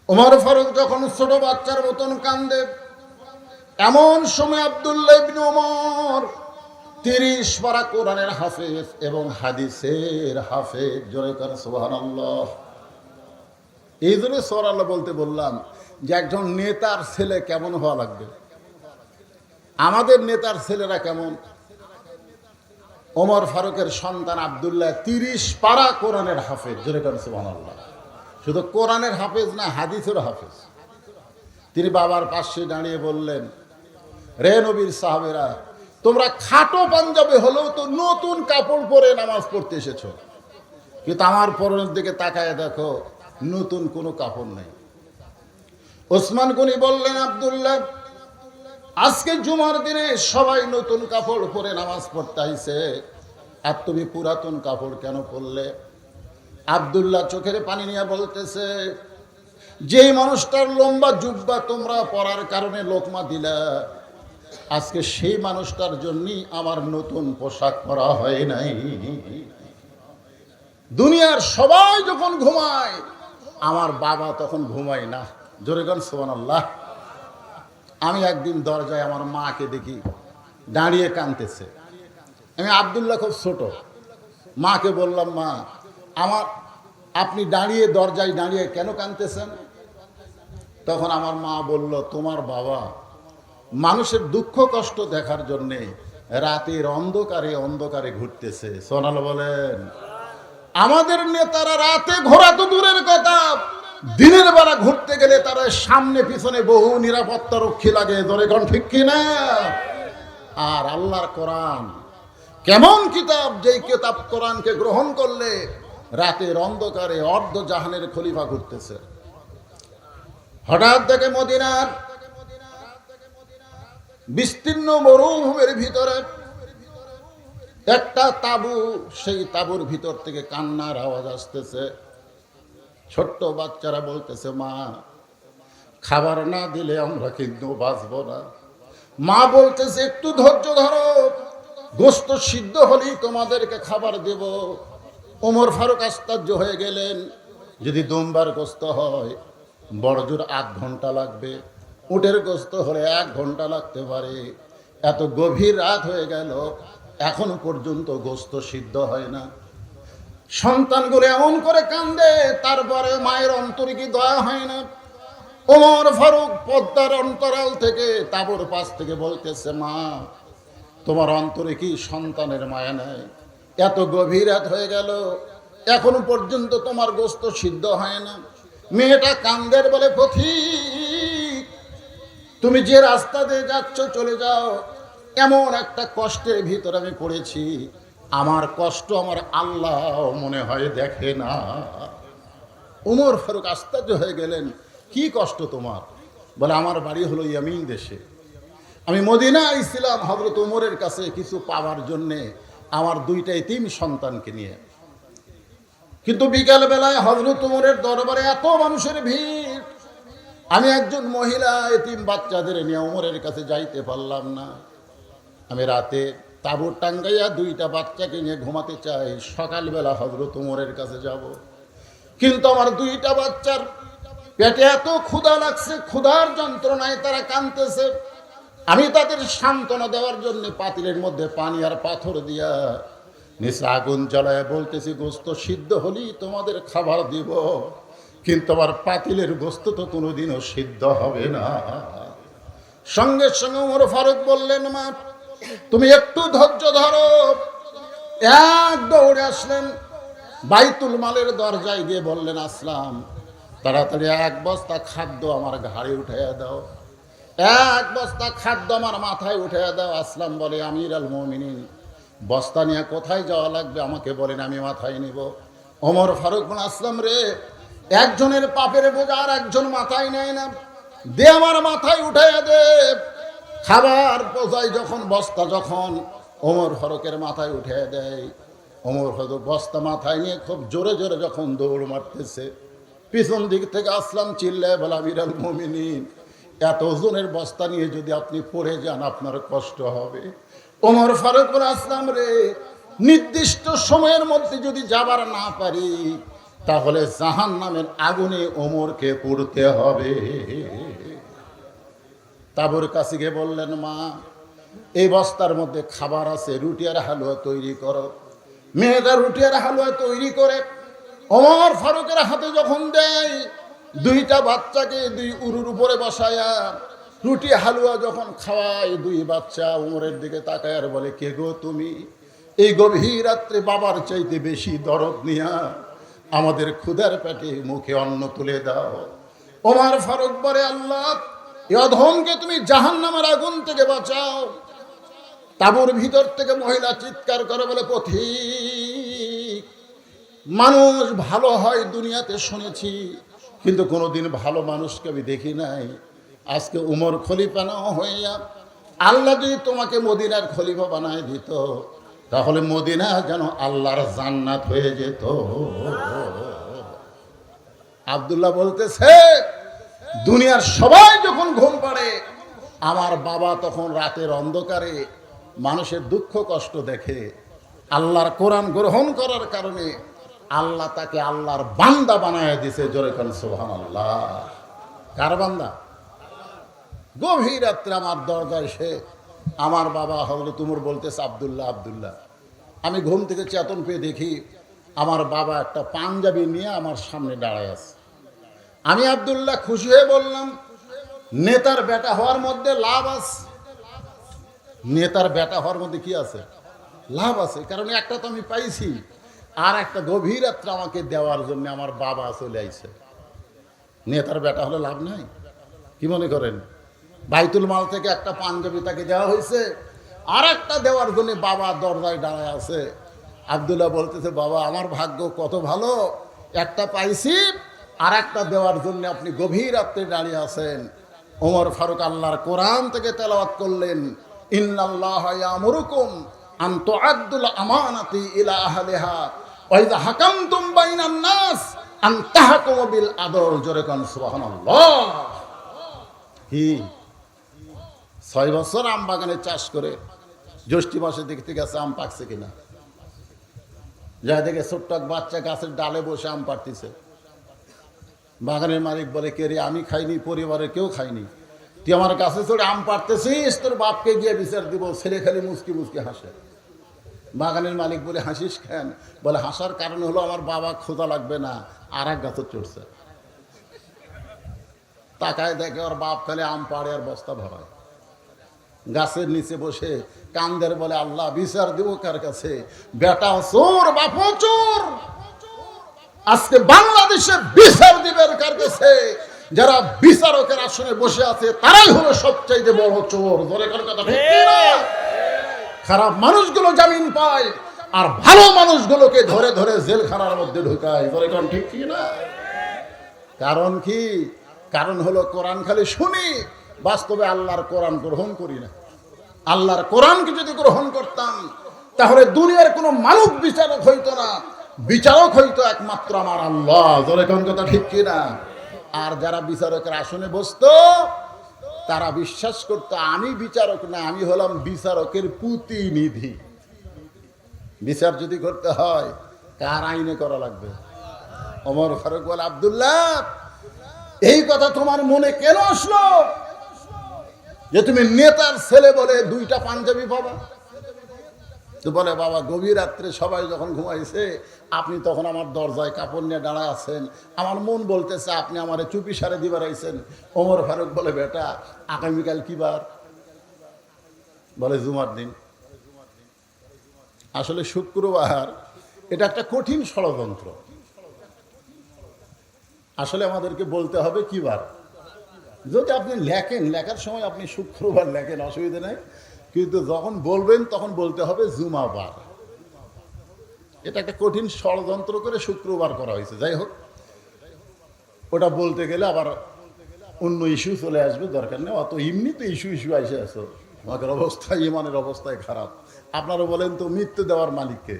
ওমর ফারুক যখন ছোট বাচ্চার মতন কান্দে, এমন সময় আব্দুল্লাহ ইবনে ওমর 30 পারা কোরআনের হাফেজ এবং হাদিসের হাফেজ। জোরে করে সুবহানাল্লাহ। এই জন্য সুবহানাল্লাহ বলতে বললাম যে একজন নেতার ছেলে কেমন হওয়া লাগবে। আমাদের নেতার ছেলেরা কেমন? ওমর ফারুকের সন্তান আব্দুল্লাহ 30 পারা কোরআনের হাফেজ। জোরে করে সুবহানাল্লাহ। শুধু কোরআনের হাফেজ না, হাদিসের হাফেজ। তিনি বাবার পাশে দাঁড়িয়ে বললেন, রে নবীর সাহাবেরা, তোমরা খাটো পাঞ্জাবি হলেও তো নতুন কাপড় পরে নামাজ পড়তে এসেছো, কিন্তু আমার পরনের দিকে তাকায় দেখো নতুন কোনো কাপড় নেই। ওসমান গনি বললেন, আব্দুল্লাহ, আজকে জুমার দিনে সবাই নতুন কাপড় পরে নামাজ পড়তে আইছে, আর তুমি পুরাতন কাপড় কেন পরলে? আব্দুল্লাহ চোখের পানি নিয়ে বলতেছে, যেই মানুষটার লম্বা জুব্বা তোমরা পরার কারণে লোকমা দিলা, আজকে সেই মানুষটার জন্যই আমার নতুন পোশাক পরা হয় নাই। দুনিয়ার সবাই যখন ঘুমায় আমার বাবা তখন ঘুমায় না। জোরে গান সুবহানাল্লাহ। আমি একদিন দরজায় আমার মাকে দেখি দাঁড়িয়ে কাঁদতেছে। আমি আব্দুল্লাহ খুব ছোট, মাকে বললাম, মা, আপনি দাঁড়িয়ে দরজায় দাঁড়িয়ে কেন কাঁদতেছেন? তখন আমার মা বলল, তোমার বাবা মানুষের দুঃখ কষ্ট দেখার জন্যে রাতের অন্ধকারে অন্ধকারে ঘুরতেছে। সোনাল বলেন, আমাদের নেতারা রাতে ঘোরা তো দূরের কথা, দিনের বেলা ঘুরতে গেলে তারা সামনে পিছনে বহু নিরাপত্তা রক্ষী লাগে। ধরে কোন ঠিক কিনা? আর আল্লাহর কোরআন কেমন কিতাব, যেই কিতাব কোরআনকে গ্রহণ করলে রাতের অন্ধকারে অর্ধ জাহানের খলিফা ঘুরতেছে। হঠাৎ দেখে মদিনার বিস্তীর্ণ মরুভূমির ভিতরে একটা তাবু, সেই তাবুর ভিতর থেকে কান্নার আওয়াজ আসতেছে। ছোট্ট বাচ্চারা বলতেছে, মা, খাবার না দিলে আমরা কিন্তু বাঁচবো না। মা বলতেছে, একটু ধৈর্য ধরো, গোশত সিদ্ধ হলেই তোমাদেরকে খাবার দেব। ওমর ফারুক আশ্চর্য হয়ে গেলেন, যদি দুম্বার গোশত হয় বড় জোর 8 ঘন্টা লাগবে, উটের গোশত হলে 1 ঘন্টা লাগতে পারে। এত গভীর রাত হয়ে গেল, এখনো পর্যন্ত গোশত সিদ্ধ হয় না। সন্তানগুলো এমন করে কান্দে, তারপরে মায়ের অন্তরে কি দয়া হয় না? ওমর ফারুক পদ্মার অন্তরাল থেকে তাবুর পাশ থেকে বলতেছে, মা, তোমার অন্তরে কি সন্তানের মায়া নাই? এত গভীর রাত হয়ে গেল, এখনো পর্যন্ত তোমার গোশত সিদ্ধ হয় না। মেয়েটা কান্দের বলে, পথিক, তুমি যে রাস্তা দিয়ে যাচ্ছ চলে যাও, এমন একটা কষ্টের ভিতর আমি পড়েছি, আমার কষ্ট আমার আল্লাহ মনে হয় দেখে না। ওমর ফারুক আশ্চর্য হয়ে গেলেন, কি কষ্ট তোমার? বলে, আমার বাড়ি হলো ইয়ামিন দেশে, আমি মদিনা আইছিলাম হযরত ওমরের কাছে কিছু পাওয়ার জন্যে আমার 2টা এতিম সন্তানকে নিয়ে। কিন্তু বিকাল বেলায় হযরত ওমরের দরবারে এত মানুষের ভিড়, আমি একজন মহিলা এতিম বাচ্চাদের নিয়ে ওমরের কাছে যাইতে পারলাম না। আমি রাতে তাঁবু টাঙ্গাইয়া 2টা বাচ্চাকে নিয়ে ঘুমাতে চাই, সকালবেলা হযরত ওমরের কাছে যাব। কিন্তু আমার 2টা বাচ্চার পেটে এত ক্ষুধা লাগছে, ক্ষুধার যন্ত্রণায় তারা কাঁদতেছে। আমি তাদের সান্ত্বনা দেওয়ার জন্য পাতিলের মধ্যে পানি আর পাথর দিয়া নিচে আগুন জ্বালায় বলতেছি, গোশত সিদ্ধ হলেই তোমাদের খাবার দিব, কিন্তু আমার পাতিলের গোশত তো কোনোদিনও সিদ্ধ হবে না। সঙ্গে সঙ্গে ওমর ফারুক বললেন, মা, তুমি একটু ধৈর্য ধরো। এক দৌড়ে আসলেন, বাইতুল মালের দরজায় গিয়ে বললেন, আসলাম, তাড়াতাড়ি 1 বস্তা খাদ্য আমার ঘাড়ে উঠাইয়া দাও, 1 বস্তা খাদ্য আমার মাথায় উঠাইয়া দাও। আসলাম বলে, আমির আল মুমিনিন, বস্তা নিয়ে কোথায় যাওয়া লাগবে আমাকে বলেন, আমি মাথায় নিব। ওমর ফারুক বলেন, আসলাম রে, একজনের পাপের বোঝা আর একজন মাথায় নেয় না, দে আমার মাথায় উঠাইয়া দে। খাবার বোঝাই যখন বস্তা যখন ওমর ফারুকের মাথায় উঠাইয়া দেয়, ওমর ফারুক বস্তা মাথায় নিয়ে খুব জোরে জোরে যখন দৌড় মারতেছে, পিছন দিক থেকে আসলাম চিল্লায় বলে, আমির আল মুমিনিন, এত ওজনের বস্তা নিয়ে যদি আপনি পড়ে যান আপনার কষ্ট হবে। ওমর ফারুক বলে, আসলাম রে, নির্দিষ্ট সময়ের মধ্যে যদি যাবার না পারি তাহলে জাহান্নামের আগুনে ওমরকে পুড়তে হবে। তাবুর কাছে গিয়ে বললেন, মা, এই বস্তার মধ্যে খাবার আছে, রুটি আর হালুয়া তৈরি করো। মেয়েটা রুটি আর হালুয়া তৈরি করে ওমর ফারুকের হাতে যখন দেয়, 2টা বাচ্চাকে 2 উরুর উপরে বসায়া রুটি হালুয়া যখন খাওয়ায়, 2 বাচ্চা ওমরের দিকে তাকায় আর বলে, কে গো তুমি? এই গভীর রাত্রে বাবার চাইতে বেশি দরদ নিয়া আমাদের ক্ষুধার পেটে মুখে অন্ন তুলে দাও। ওমর ফারুক বলে, আল্লাহ, এই অধমকে তুমি জাহান্নামের আগুন থেকে বাঁচাও। তাঁবুর ভিতর থেকে মহিলা চিৎকার করে বলে, পথিক, মানুষ ভালো হয় দুনিয়াতে শুনেছি, কিন্তু কোনোদিন ভালো মানুষকে আমি দেখি নাই। আজকে উমর খলিফা না হইয়া আল্লাহ যদি তোমাকে মদিনার খলিফা বানায় দিত, তাহলে মদিনা যেন আল্লাহর জান্নাত হয়ে যেত। আব্দুল্লাহ বলতেছে, দুনিয়ার সবাই যখন ঘুম পাড়ে, আমার বাবা তখন রাতের অন্ধকারে মানুষের দুঃখ কষ্ট দেখে। আল্লাহর কোরআন গ্রহণ করার কারণে আল্লাহ তাকে আল্লাহর বান্দা বানায় দিছে। জোরে কোন সুবহানাল্লাহ। কার বান্দা? গভীর রাত্রে আমার দরজায় সে আমার বাবা হযরত উমর বলতেছে, আব্দুল্লাহ আব্দুল্লাহ। আমি ঘুম থেকে চেতন পেয়ে দেখি আমার বাবা একটা পাঞ্জাবি নিয়ে আমার সামনে দাঁড়ায় আছে। আমি আব্দুল্লাহ খুশি হয়ে বললাম, নেতার বেটা হওয়ার মধ্যে লাভ আছে। নেতার বেটা হওয়ার মধ্যে কি আছে? লাভ আছে। কারণ একটা তো আমি পাইছি, আর একটা গভীর রাত্রে আমাকে দেওয়ার জন্য আমার বাবা চলে আইছে। নেতার বেটা হলে লাভ নাই? কি মনে করেন? বাইতুল মাল থেকে একটা পাঞ্জাবি তাকে দেওয়া হয়েছে, আর একটা দেওয়ার জন্য বাবা দরজায় দাঁড়ায় আছে। আব্দুল্লাহ বলতেছে, বাবা আমার ভাগ্য কত ভালো, একটা পাইছি, আর একটা দেওয়ার জন্য আপনি গভীর রাত্রে দাঁড়িয়ে আছেন। ওমর ফারুক আল্লাহর কোরআন থেকে তেলাওয়াত করলেন, ইন্নাল্লাহা ইয়ামুরুকুম আন তুআদ্দুল আমানাতি ইলা আহলিহা ওয়া ইযা হাকামতুম বাইনান নাস আন তাহকুমু বিল আদল। জোরে কোন সুবহানাল্লাহ। কি 6 বছর আম বাগানে চাষ করে জ্যৈষ্ঠী মাসে দেখতে গেছে আম পাকছে কিনা, যা দেখে ছোট্ট এক বাচ্চা গাছের ডালে বসে আম পাড়তেছে। বাগানের মালিক বলে, কে রে? আমি খাইনি, পরিবারের কেউ খাইনি, তুই আমার গাছে চড়ে আম পাড়তেছিস, তোর বাপকে গিয়ে বিচার দিব। ছেলে খালি মুচকি মুচকি হাসে। বাগানের মালিক বলে, হাসিস কেন? বলে, হাসার কারণ হলো আমার বাবা ক্ষুধা লাগবে না, আর এক গাছে চড়ছে। তাকায় দেখে ওর বাপ খালি আম পাড়ে আর বস্তা ভরায়। গাছের নিচে বসে কান্দের, বলে, আল্লাহ বিচার দিব কার কাছে? বেটা চোর, বাপও চোর। আজকে বাংলাদেশে বিচার দিবেন কার কাছে? যারা বিচারকের আসনে বসে আছে তারাই হলো সবচাইতে বড় চোর। ধরে কার কথা ঠিক না? খারাপ মানুষগুলো জামিন পায়, আর ভালো মানুষগুলোকে ধরে ধরে জেলখানার মধ্যে ঢুকায়। ধরে কারণ ঠিক কি না? কারণ কি? কারণ হলো কোরআন খালি শুনি, বাস্তবে আল্লাহর কোরআন গ্রহণ করি না। আল্লাহর কোরআনকে যদি গ্রহণ করতাম, তাহলে দুনিয়ার কোনো মানব বিচারক হইতো না, বিচারক হইতো একমাত্র আমার আল্লাহ। ধরে কোন কথা ঠিক কি না? আর যারা বিচারকের আসনে বসতো, তারা বিশ্বাস করতো আমি বিচারক না, আমি হলাম বিচারকের প্রতিনিধি। বিচার যদি করতে হয়, কার আইনে করা লাগবে? ওমর ফারুক বলে, আব্দুল্লাহ, এই কথা তোমার মনে কেন আসলো যে তুমি নেতার ছেলে বলে 2টা পাঞ্জাবি পাবা? তো বলে, বাবা গভীর রাত্রে সবাই যখন ঘুমাইছে, আপনি তখন আমার দরজায় কাপড় নিয়ে দাঁড়ায় আছেন, আমার মন বলতেছে আপনি আমারে চুপি সারে দিবার আইছেন। ওমর ফারুক বলে, বেটা আগামীকাল কি বার? বলে, জুমার দিন। আসলে শুক্রবার এটা একটা কঠিন ষড়যন্ত্র। আসলে আমাদেরকে বলতে হবে কি বার। যদি আপনি লেখেন, লেখার সময় আপনি শুক্রবার লেখেন, অসুবিধা নেই, কিন্তু যখন বলবেন তখন বলতে হবে জুমাবার। এটা একটা কঠিন ষড়যন্ত্র করে শুক্রবার করা হয়েছে। যাই হোক, ওটা বলতে গেলে আবার অন্য ইস্যু চলে আসবে, দরকার নেই অত। এমনি তো ইস্যু এসে আসো, আমাদের অবস্থা, ইমানের অবস্থায় খারাপ। আপনারা বলেন তো, মৃত্যু দেওয়ার মালিককে?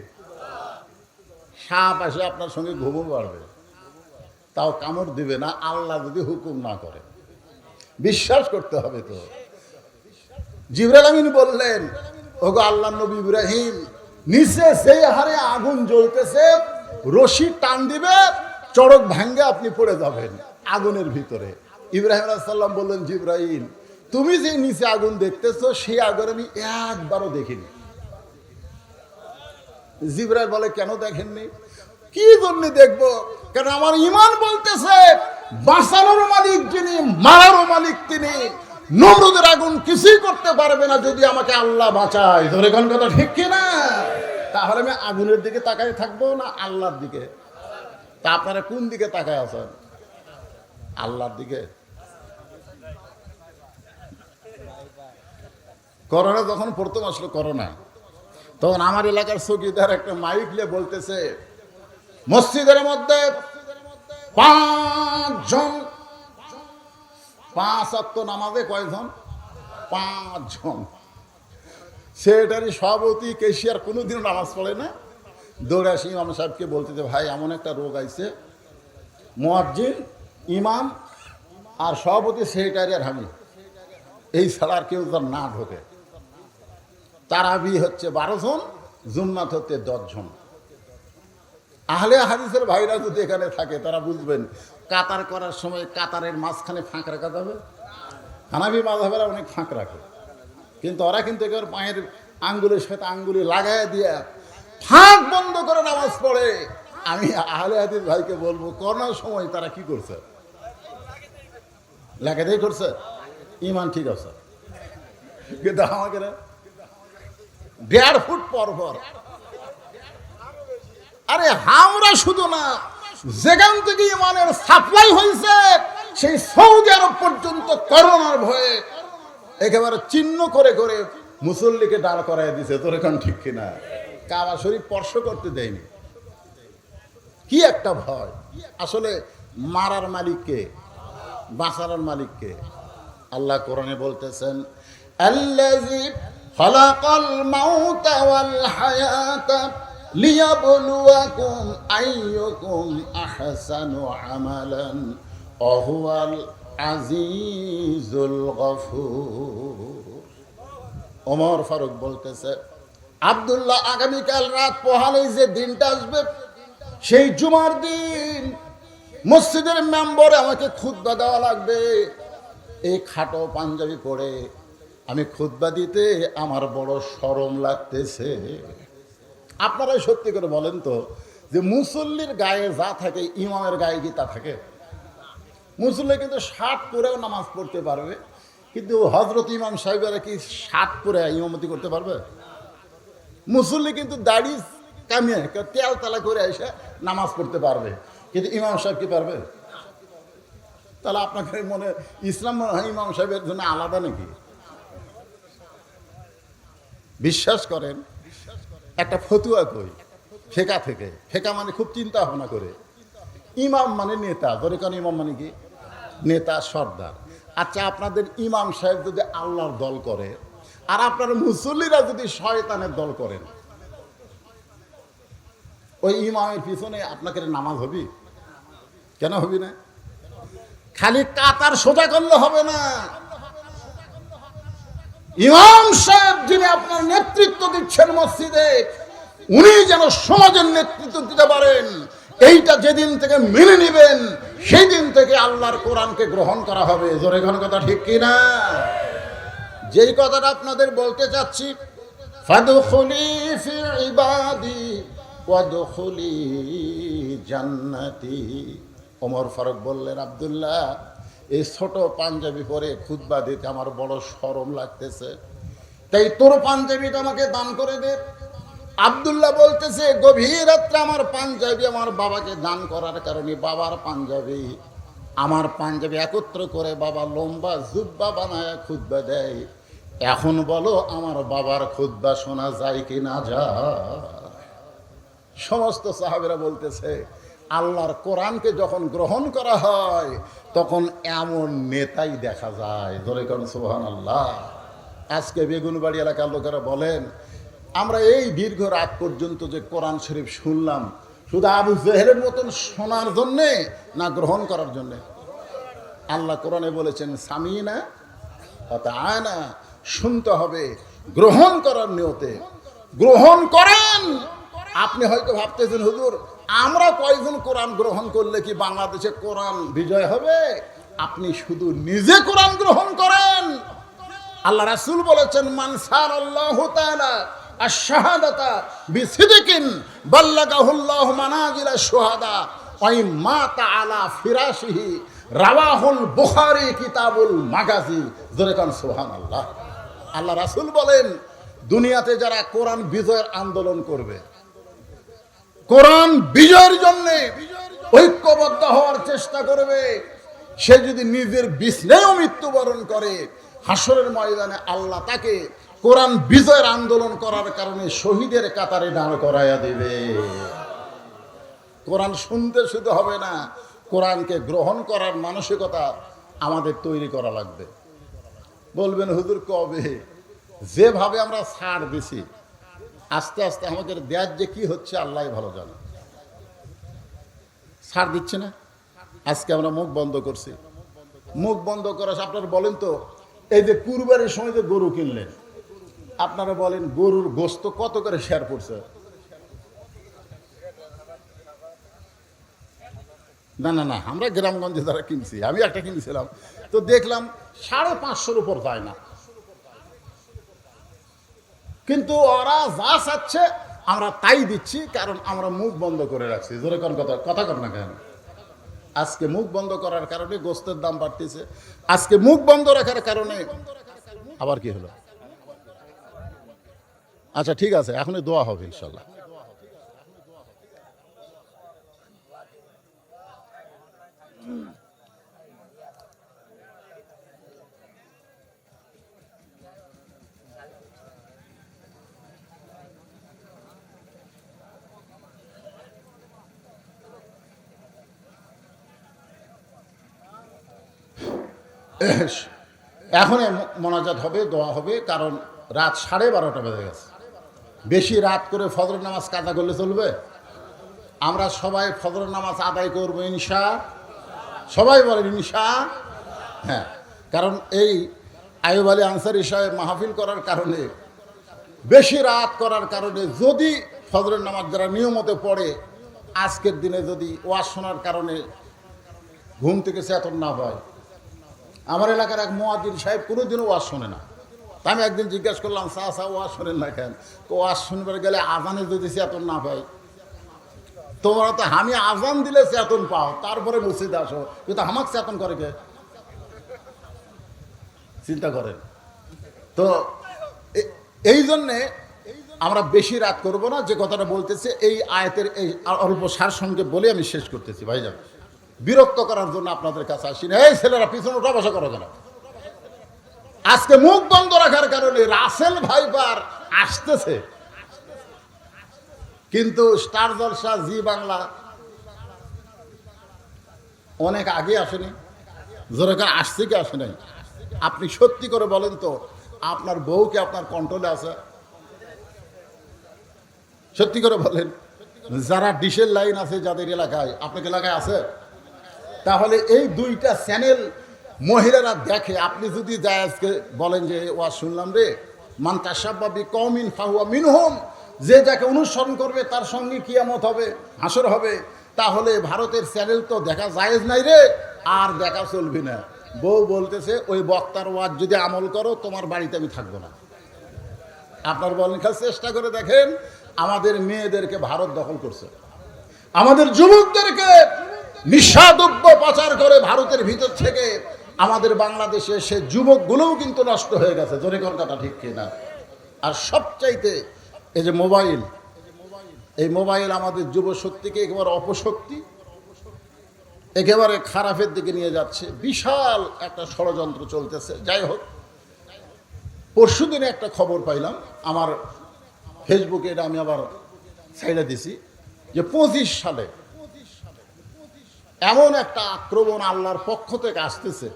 সাপ আসে আপনার সঙ্গে ঘুমও পারবে, তাও কামড় দিবে না, আল্লাহ যদি হুকুম না করে। বিশ্বাস করতে হবে তো। জিবরাইল আমিন বললেন, ওগো আল্লাহর নবী ইব্রাহিম, নিচে সেই হারে আগুন জ্বলতেছে, রশি টান দিবে, চড়ক ভাঙ্গে আপনি পড়ে যাবেন আগুনের ভিতরে। ইব্রাহিম আলাইহিস সালাম বললেন, জিবরাইল, তুমি যে নিচে আগুন দেখতেছো, সেই আগুন আমি একবারও দেখিনি। জিবরাইল বলে, কেন দেখেননি? কি জন্য দেখবো? কারণ আমার ঈমান বলতেছে বাঁচানোর মালিক যিনি, মারারও মালিক তিনি। নমরুদের আগুন কিছুই করতে পারবে না যদি আমাকে আল্লাহ বাঁচায়। ধরে কোন কথা ঠিক কিনা? তাহলে আমি আগুনের দিকে তাকায় থাকবো না আল্লাহর দিকে? তা আপনারা কোন দিকে তাকায় আছেন? আল্লাহর দিকে। করোনা যখন প্রথম আসলো করোনা, তখন আমার এলাকার চৌকিদার একটা মাইক নিয়ে বলতেছে, মসজিদের মধ্যে 5 জন, 5 ওয়াক্ত নামাজে কয়জন? 5 জন। সেটারই সভাপতি কেশিয়ার কোনোদিনও নামাজ পড়ে না, দৌড়ে আসি ইমাম সাহেবকে বলতেছে, ভাই এমন একটা রোগ আইছে, মুয়াজ্জিন, ইমাম আর সভাপতি সেক্রেটারি আর আমি, এই ছাড়া আর কেউ তার না ঢোকে। তারাবি হচ্ছে 12 জন, জুম্মাত হচ্ছে 10 জন। আহলে হাদিসের ভাইরা যদি এখানে থাকে তারা বুঝবেন, কাতার করার সময় কাতারের মাঝখানে ফাঁক রাখা যাবে। হানাফি মাযহাবেরা অনেক ফাঁক রাখে, কিন্তু ওরা কিন্তু একেবারে পায়ের আঙ্গুলের সাথে আঙ্গুলি লাগাই দিয়ে ফাঁক বন্ধ করে নামাজ পড়ে। আমি আহলে হাদিস ভাইকে বলবো, করোনার সময় তারা কি করছে? লাগাতেই করছে, ইমান ঠিক আছে, কিন্তু আমাকে 1.5 ফুট পর পর। আরে আমরা শুধু না, যেখান থেকে ইমানের সাপ্লাই হয়েছে সেই সৌদি আরব পর্যন্ত করোনার ভয়ে একেবারে চিহ্ন করে করে মুসল্লিকে দাঁড় করাই দিছে। তোর এখন ঠিক কিনা? কাবা শরীফ স্পর্শ করতে দেয়নি। কি একটা ভয়! আসলে মারার মালিককে, বাঁচানোর মালিককে। আল্লাহ কোরআনে বলতেছেন, আল্লাযী খালাকাল মাউতা ওয়াল হায়াতা লিয়াবলুয়াকুম আইয়ুকুম আহসানু আমালান ওয়া হুয়াল আজিজুল গফুর। ওমর ফারুক বলতেছে, আব্দুল্লাহ, আগামীকাল রাত পোহালেই যে দিনটা আসবে, সেই জুমার দিন মসজিদের মেম্বরে আমাকে খুতবা দেওয়া লাগবে। এই খাটো পাঞ্জাবি পরে আমি খুতবা দিতে আমার বড় শরম লাগতেছে। আপনারাই সত্যি করে বলেন তো, যে মুসল্লির গায়ে যা থাকে ইমামের গায়ে কি তা থাকে? মুসল্লি কিন্তু শার্ট পরেও নামাজ পড়তে পারবে, কিন্তু হযরত ইমাম সাহেবেরা কি শার্ট পরে ইমামতি করতে পারবে? মুসল্লি কিন্তু দাড়ি কামিয়ে তেল তালা করে এসে নামাজ পড়তে পারবে, কিন্তু ইমাম সাহেব কি পারবে? তাহলে আপনাকে মনে ইসলাম ইমাম সাহেবের জন্য আলাদা নাকি? বিশ্বাস করেন, একটা ফতুয়া কই ফেকা থেকে, ফেকা মানে খুব চিন্তা ভাবনা করে, ইমাম মানে নেতা, ধরে কেন ইমাম মানে কি? নেতা, সর্দার। আচ্ছা, আপনাদের ইমাম সাহেব যদি আল্লাহর দল করে আর আপনার মুসল্লিরা যদি শয়তানের দল করেন, ওই ইমামের পিছনে আপনাকে নামাজ হবে? কেন হবে না? খালি কাতার সোজা করলে হবে না। ইমাম সাহেব যিনি আপনার নেতৃত্ব দিচ্ছেন মসজিদে, উনি যেন সমাজের নেতৃত্ব দিতে পারেন, এইটা যেদিন থেকে মেনে নেবেন সেই দিন থেকে আল্লাহর কোরআনকে গ্রহণ করা হবে। জোরে কোন কথা ঠিক কিনা? যেই কথাটা আপনাদের বলতে চাচ্ছি, ফাদখুলি ফি ইবাদি ওয়াদখুলি জান্নাতি। ওমর ফারুক বললেন, আব্দুল্লাহ, এই ছোট পাঞ্জাবি পরে খুতবা দিতে আমার বড় শরম লাগতেছে, তাই তোর পাঞ্জাবিটা আমাকে দান করে দে। আব্দুল্লাহ বলতেছে, গভীর রাত্রে আমার পাঞ্জাবি আমার বাবাকে দান করার কারণে বাবার পাঞ্জাবি, আমার পাঞ্জাবি একত্র করে বাবা লম্বা জুব্বা বানায় খুতবা দেয়। এখন বলো, আমার বাবার খুতবা শোনা যায় কি না যায়? সমস্ত সাহাবীরা বলতেছে, আল্লাহর কোরআনকে যখন গ্রহণ করা হয় তখন এমন নেতাই দেখা যায়। ধরে কোন সুবহানাল্লাহ। আজকে বেগুনবাড়ি এলাকার লোকেরা বলেন, আমরা এই দীর্ঘ রাত পর্যন্ত যে কোরআন শরীফ শুনলাম, শুধু আবু জেহেলের মতন শোনার জন্যে না গ্রহণ করার জন্যে? আল্লাহ কোরআনে বলেছেন, সামিনা আতাআনা, শুনতে হবে গ্রহণ করার নিয়তে। গ্রহণ করেন। আপনি হয়তো ভাবতেছেন, হুজুর, আমরা কয়জন কোরআন গ্রহণ করলে কি বাংলাদেশে কোরআন বিজয় হবে? আপনি শুধু নিজে কোরআন গ্রহণ করেন। আল্লাহ রাসূল বলেছেন, মান সারাল্লাহু তাআলা আশ-শাহাদাতা বিসিদকিন বাল্লাগাহুল্লাহু মানাজিলা শুহাদা ওয়া মাতা আলা ফিরাশিহি রাওয়াহুল বুখারী কিতাবুল মাগাজি। জোরে কান সুবহানাল্লাহ। আল্লাহ রাসূল বলেন, দুনিয়াতে যারা কোরআন বিজয়ের আন্দোলন করবে, কোরআন বিজয়ের জন্য ঐক্যবদ্ধ হওয়ার চেষ্টা করবে, সে যদি নিজের বিছনায়ও মৃত্যুবরণ করে, হাসরের ময়দানে আল্লাহ তাকে কোরআন বিজয়ের আন্দোলন করার কারণে শহীদের কাতারে দাঁড় করাইয়া দেবে। কোরআন শুনতে শুধু হবে না, কোরআনকে গ্রহণ করার মানসিকতা আমাদের তৈরি করা লাগবে। বলবেন হুজুর কবে? যেভাবে আমরা ছাড় দিছি, আস্তে আস্তে আমাদের দেশ যে কি হচ্ছে আল্লাহ ভালো জানে। ছাড় দিচ্ছে না। আজকে আমরা মুখ বন্ধ করছি। মুখ বন্ধ করা, আপনারা বলেন তো, এই যে কুরবানির সময় যে গরু কিনলেন, আপনারা বলেন গরুর গোশত কত করে শেয়ার পড়ছে? না না না, আমরা গ্রামগঞ্জে যারা কিনছি, আমি একটা কিনছিলাম, তো দেখলাম 550-র উপর যায় না। কিন্তু ওরা যা চাচ্ছে আমরা তাই দিচ্ছি, কারণ আমরা মুখ বন্ধ করে রাখছি। জোরে কোন কথা কর না কেন? আজকে মুখ বন্ধ করার কারণে গোস্তের দাম বাড়তেছে। আজকে মুখ বন্ধ রাখার কারণে আবার কি হলো? আচ্ছা ঠিক আছে, এখনই দোয়া হবে ইনশাল্লাহ। এখন মোনাজাত হবে, দোয়া হবে, কারণ রাত 12:30 বেজে গেছে। বেশি রাত করে ফজরের নামাজ কাজা করলে চলবে? আমরা সবাই ফজরের নামাজ আদায় করবো ইনশা। সবাই বলেন ইনশা। হ্যাঁ, কারণ এই আইয়ুব আলী আনসারী সাহেব মাহফিল করার কারণে, বেশি রাত করার কারণে, যদি ফজরের নামাজ যারা নিয়মতে পড়ে, আজকের দিনে যদি ওয়াজ শোনার কারণে ঘুম থেকে চেতন না পায়। আমার এলাকার এক মুয়াজ্জিন সাহেব কোনোদিনও ওয়াজ শোনে না। তা আমি একদিন জিজ্ঞাসা করলাম, চা ওয়াজ শোনেন না কেন? তো ওয়াজ শুনবার গেলে আজানে যদি চেতন না পাই। তোমরা তো আমি আজান দিলে চেতন পাও, তারপরে মসজিদে আসো, কিন্তু আমাকে চেতন করে কে? চিন্তা করেন তো। এই জন্যে আমরা বেশি রাত করব না। যে কথাটা বলতেছে এই আয়াতের এই অল্প সার সঙ্গে বলে আমি শেষ করতেছি। ভাইজান, বিরক্ত করার জন্য আপনাদের কাছে আসি না। এই ছেলেরা পিছনে ওঠা বসা করো কেন? আজকে মুখ বন্ধ রাখার কারণে রাসেল ভাইপার আসতেছে, কিন্তু স্টার জলসা, জি বাংলা অনেক আগে আসেনি। যেরকম আসছে কি আসে নাই? আপনি সত্যি করে বলেন তো, আপনার বউ কি আপনার কন্ট্রোলে আছে? সত্যি করে বলেন। যারা ডিশের লাইন আছে যাদের এলাকায়, আপনার এলাকায় আছে? তাহলে এই দুইটা চ্যানেল মহিলারা দেখে। আপনি যদি যায় আজকে বলেন যে ওয়া শুনলাম রে, মান তাশাব্বা বিকওমিন ফাহুয়া মিনহুম, যে যাকে অনুসরণ করবে তার সঙ্গে কিয়ামত হবে, হাসর হবে। তাহলে ভারতের চ্যানেল তো দেখা জায়েজ নাই রে, আর দেখা চলবে না। বউ বলতেছে ওই বক্তার ওয়াজ যদি আমল করো তোমার বাড়িতে আমি থাকবো না। আপনার বলেন, চেষ্টা করে দেখেন, আমাদের মেয়েদেরকে ভারত দখল করছে, আমাদের যুবকদেরকে নিঃসাদ্রব্য পাচার করে ভারতের ভিতর থেকে আমাদের বাংলাদেশে সে যুবকগুলোও কিন্তু নষ্ট হয়ে গেছে। জোরে কথাটা ঠিক কিনা? আর সবচাইতে এই যে মোবাইল, এই মোবাইল আমাদের যুব শক্তিকে একেবারে অপশক্তি, একেবারে খারাপের দিকে নিয়ে যাচ্ছে। বিশাল একটা ষড়যন্ত্র চলতেছে। যাই হোক, পরশুদিনে একটা খবর পাইলাম আমার ফেসবুকে, এটা আমি আবার ছাইড়া দিছি, যে 25 সালে এমন একটা আক্রমণ আল্লাহর পক্ষ থেকে আসতেছে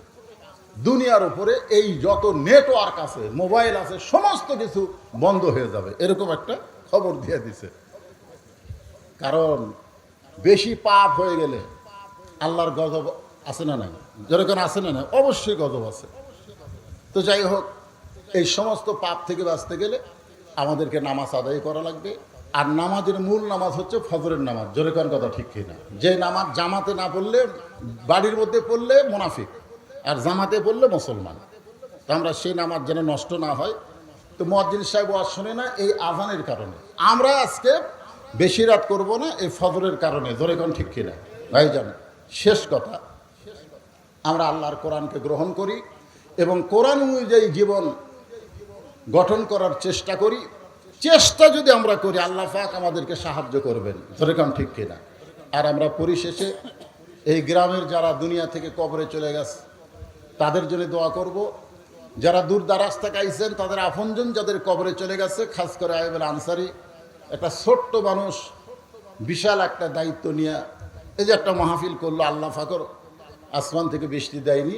দুনিয়ার উপরে। এই যত নেটওয়ার্ক আছে, মোবাইল আছে, সমস্ত কিছু বন্ধ হয়ে যাবে, এরকম একটা খবর দিয়ে দিছে। কারণ বেশি পাপ হয়ে গেলে আল্লাহর গজব আছে না নাই? যেরকম আছে না নাই? অবশ্যই গজব আছে। তো যাই হোক, এই সমস্ত পাপ থেকে বাঁচতে গেলে আমাদেরকে নামাজ আদায় করা লাগবে। আর নামাজের মূল নামাজ হচ্ছে ফজরের নামাজ। জোরে কোন কথা ঠিক কিনা? যে নামাজ জামাতে না পড়লে, বাড়ির মধ্যে পড়লে মুনাফিক, আর জামাতে পড়লে মুসলমান। তো আমরা সেই নামাজ যেন নষ্ট না হয়। তো মুয়াজ্জিন সাহেব ওয়াজ শুনে না এই আজানের কারণে। আমরা আজকে বেশি রাত করব না এই ফজরের কারণে। জোরে কোন ঠিক কিনা? ভাইজান, শেষ কথা, আমরা আল্লাহর কোরআনকে গ্রহণ করি এবং কোরআন অনুযায়ী জীবন গঠন করার চেষ্টা করি। চেষ্টা যদি আমরা করি, আল্লাহ পাক আমাদেরকে সাহায্য করবেন। যেরকম ঠিক কিনা? আর আমরা পরিশেষে এই গ্রামের যারা দুনিয়া থেকে কবরে চলে গেছে তাদের জন্য দোয়া করব। যারা দূর দারাজ থেকে আইছেন তাদের আপনজন যাদের কবরে চলে গেছে, খাস করে আইবুল আনসারি একটা ছোট্ট মানুষ বিশাল একটা দায়িত্ব নিয়ে এই যে একটা মাহফিল করলো, আল্লাহ ফাকর আসমান থেকে বৃষ্টি দেয়নি,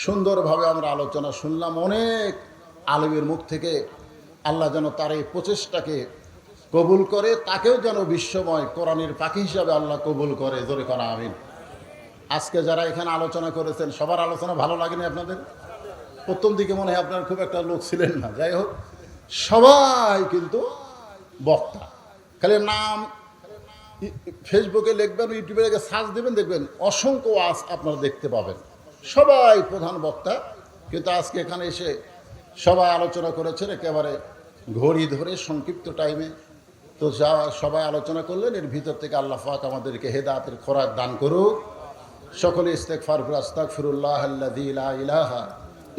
সুন্দরভাবে আমরা আলোচনা শুনলাম। অনেক আলেমের মুখ থেকে আল্লাহ যেন তার এই প্রচেষ্টাকে কবুল করে, তাকেও যেন বিশ্বময় কোরআনের পাখি হিসাবে আল্লাহ কবুল করে। জোরে করা আমিন। আজকে যারা এখানে আলোচনা করেছেন সবার আলোচনা ভালো লাগেনি আপনাদের? প্রথম দিকে মনে হয় আপনার খুব একটা লোক ছিলেন না, যাই হোক সবাই কিন্তু বক্তা। খালি নাম ফেসবুকে লিখবেন, ইউটিউবে লিখে সার্চ দেবেন, দেখবেন অসংখ্য ওয়াজ আপনারা দেখতে পাবেন, সবাই প্রধান বক্তা। কিন্তু আজকে এখানে এসে সবাই আলোচনা করেছেন একেবারে ঘড়ি ধরে সংক্ষিপ্ত টাইমে। তো যা সবাই আলোচনা করলেন, এর ভিতর থেকে আল্লাহ পাক আমাদেরকে হেদায়েতের খোরাক দান করুক। সকলে ইস্তেগফার করে আস্তাগফিরুল্লাহ আল্লাযী লা ইলাহা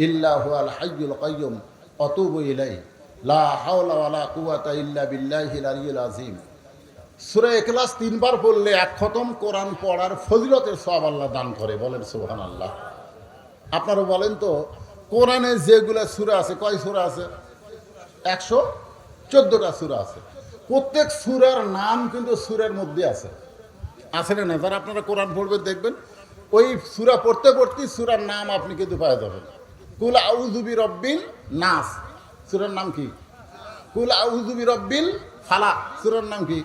ইল্লা হুয়াল হাইয়ুল কাইয়্যুম আতুবু ইলাইহি লা হাওলা ওয়ালা কুওয়াতা ইল্লা বিল্লাহিল আলিয়্যিল আযীম। সূরা ইখলাস 3 বার পড়লে এক খতম কোরআন পড়ার ফজিলতের সওয়াব আল্লাহ দান করে। বলেন সুবহানাল্লাহ। আপনারা বলেন তো, কোরআনে যেগুলো সূরা আছে, কয় সূরা আছে? 114টা সূরা আছে। প্রত্যেক সূরার নাম কিন্তু সূরার মধ্যে আছে না? যারা আপনারা কোরআন পড়বেন দেখবেন ওই সূরা পড়তে পড়তে সূরার নাম আপনি কিন্তু পেয়ে যাবেন। কুল আউযু বিরাব্বিন নাস, সূরার নাম কি? কুল আউযু বিরাব্বিল ফালাক, সূরার নাম কি?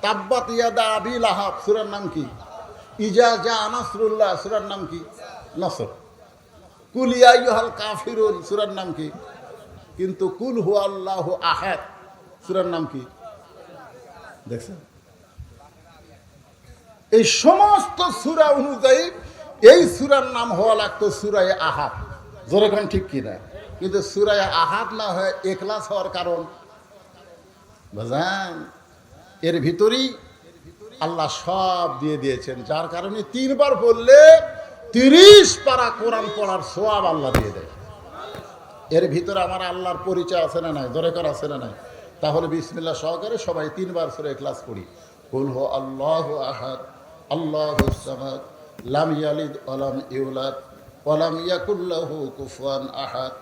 তাব্বাত ইয়াদা আবি লাহাব, সূরার নাম কি? ইজা জা নাসরুল্লাহ, সূরার নাম কি? নসর। কুল ইয়া আইয়ুহাল কাফিরুন, সূরার নাম কি? কিন্তু কুল হুয়াল্লাহু আহাদ, সূরার নাম কি? দেখছেন? এই সমস্ত সূরা অনুযায়ী এই সূরার নাম হওয়া লাগতো সূরায়ে আহাদ। জোরে কোন ঠিক কি না? কিন্তু সূরায়ে আহাদ না হয়ে ইখলাস হওয়ার কারণ বুঝেন? এর ভিতরেই আল্লাহ সব দিয়ে দিয়েছেন, যার কারণে 3 বার পড়লে 30 পারা কোরআন পড়ার সওয়াব আল্লাহ দিয়ে দেয়। এর ভিতরে আমার আল্লাহর পরিচয় আছে না নাই? জোরে কর আছে না নাই? তাহলে বিসমিল্লাহ সহকারে সবাই 3 বার সূরা ইখলাস পড়ি। কুল হু আল্লাহু আহাদ আল্লাহুস সামাদ লাম ইয়ালিদ ওয়া লাম ইউলাদ ওয়া লাম ইয়াকুল লাহু কুফুয়ান আহাদ।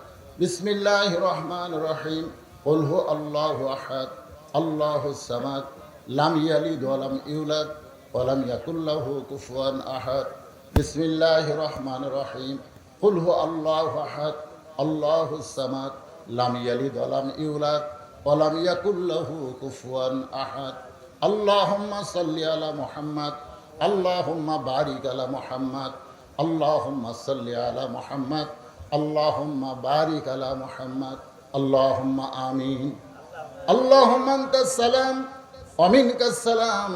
বিসমিল্লাহির রহমানির রহিম। কুল হু আল্লাহু আহাদ আল্লাহুস সামাদ লাম ইয়ালিদ ওয়া লাম ইউলাদ ওয়া লাম ইয়াকুল লাহু কুফুয়ান আহাদ। বিসমিল্লাহির রহমানির রহিম। কুল হু আল্লাহু আহাদ আল্লাহুস সামাদ লাম ইয়ালিদ ওয়া লাম ইউলাদ ওয়া লাম ইয়াকুল লাহু কুফুয়ান আহাদ। আল্লাহুম্মা সাল্লি আলা মুহাম্মাদ আল্লাহুম্মা বারিক আলা মুহাম্মাদ আল্লাহুম্মা সাল্লি আলা মুহাম্মাদ আল্লাহুম্মা বারিক আলা মুহাম্মাদ আল্লাহুম্মা আমিন। আল্লাহুম্মা আনতাস সালাম ওয়া মিনকাস সালাম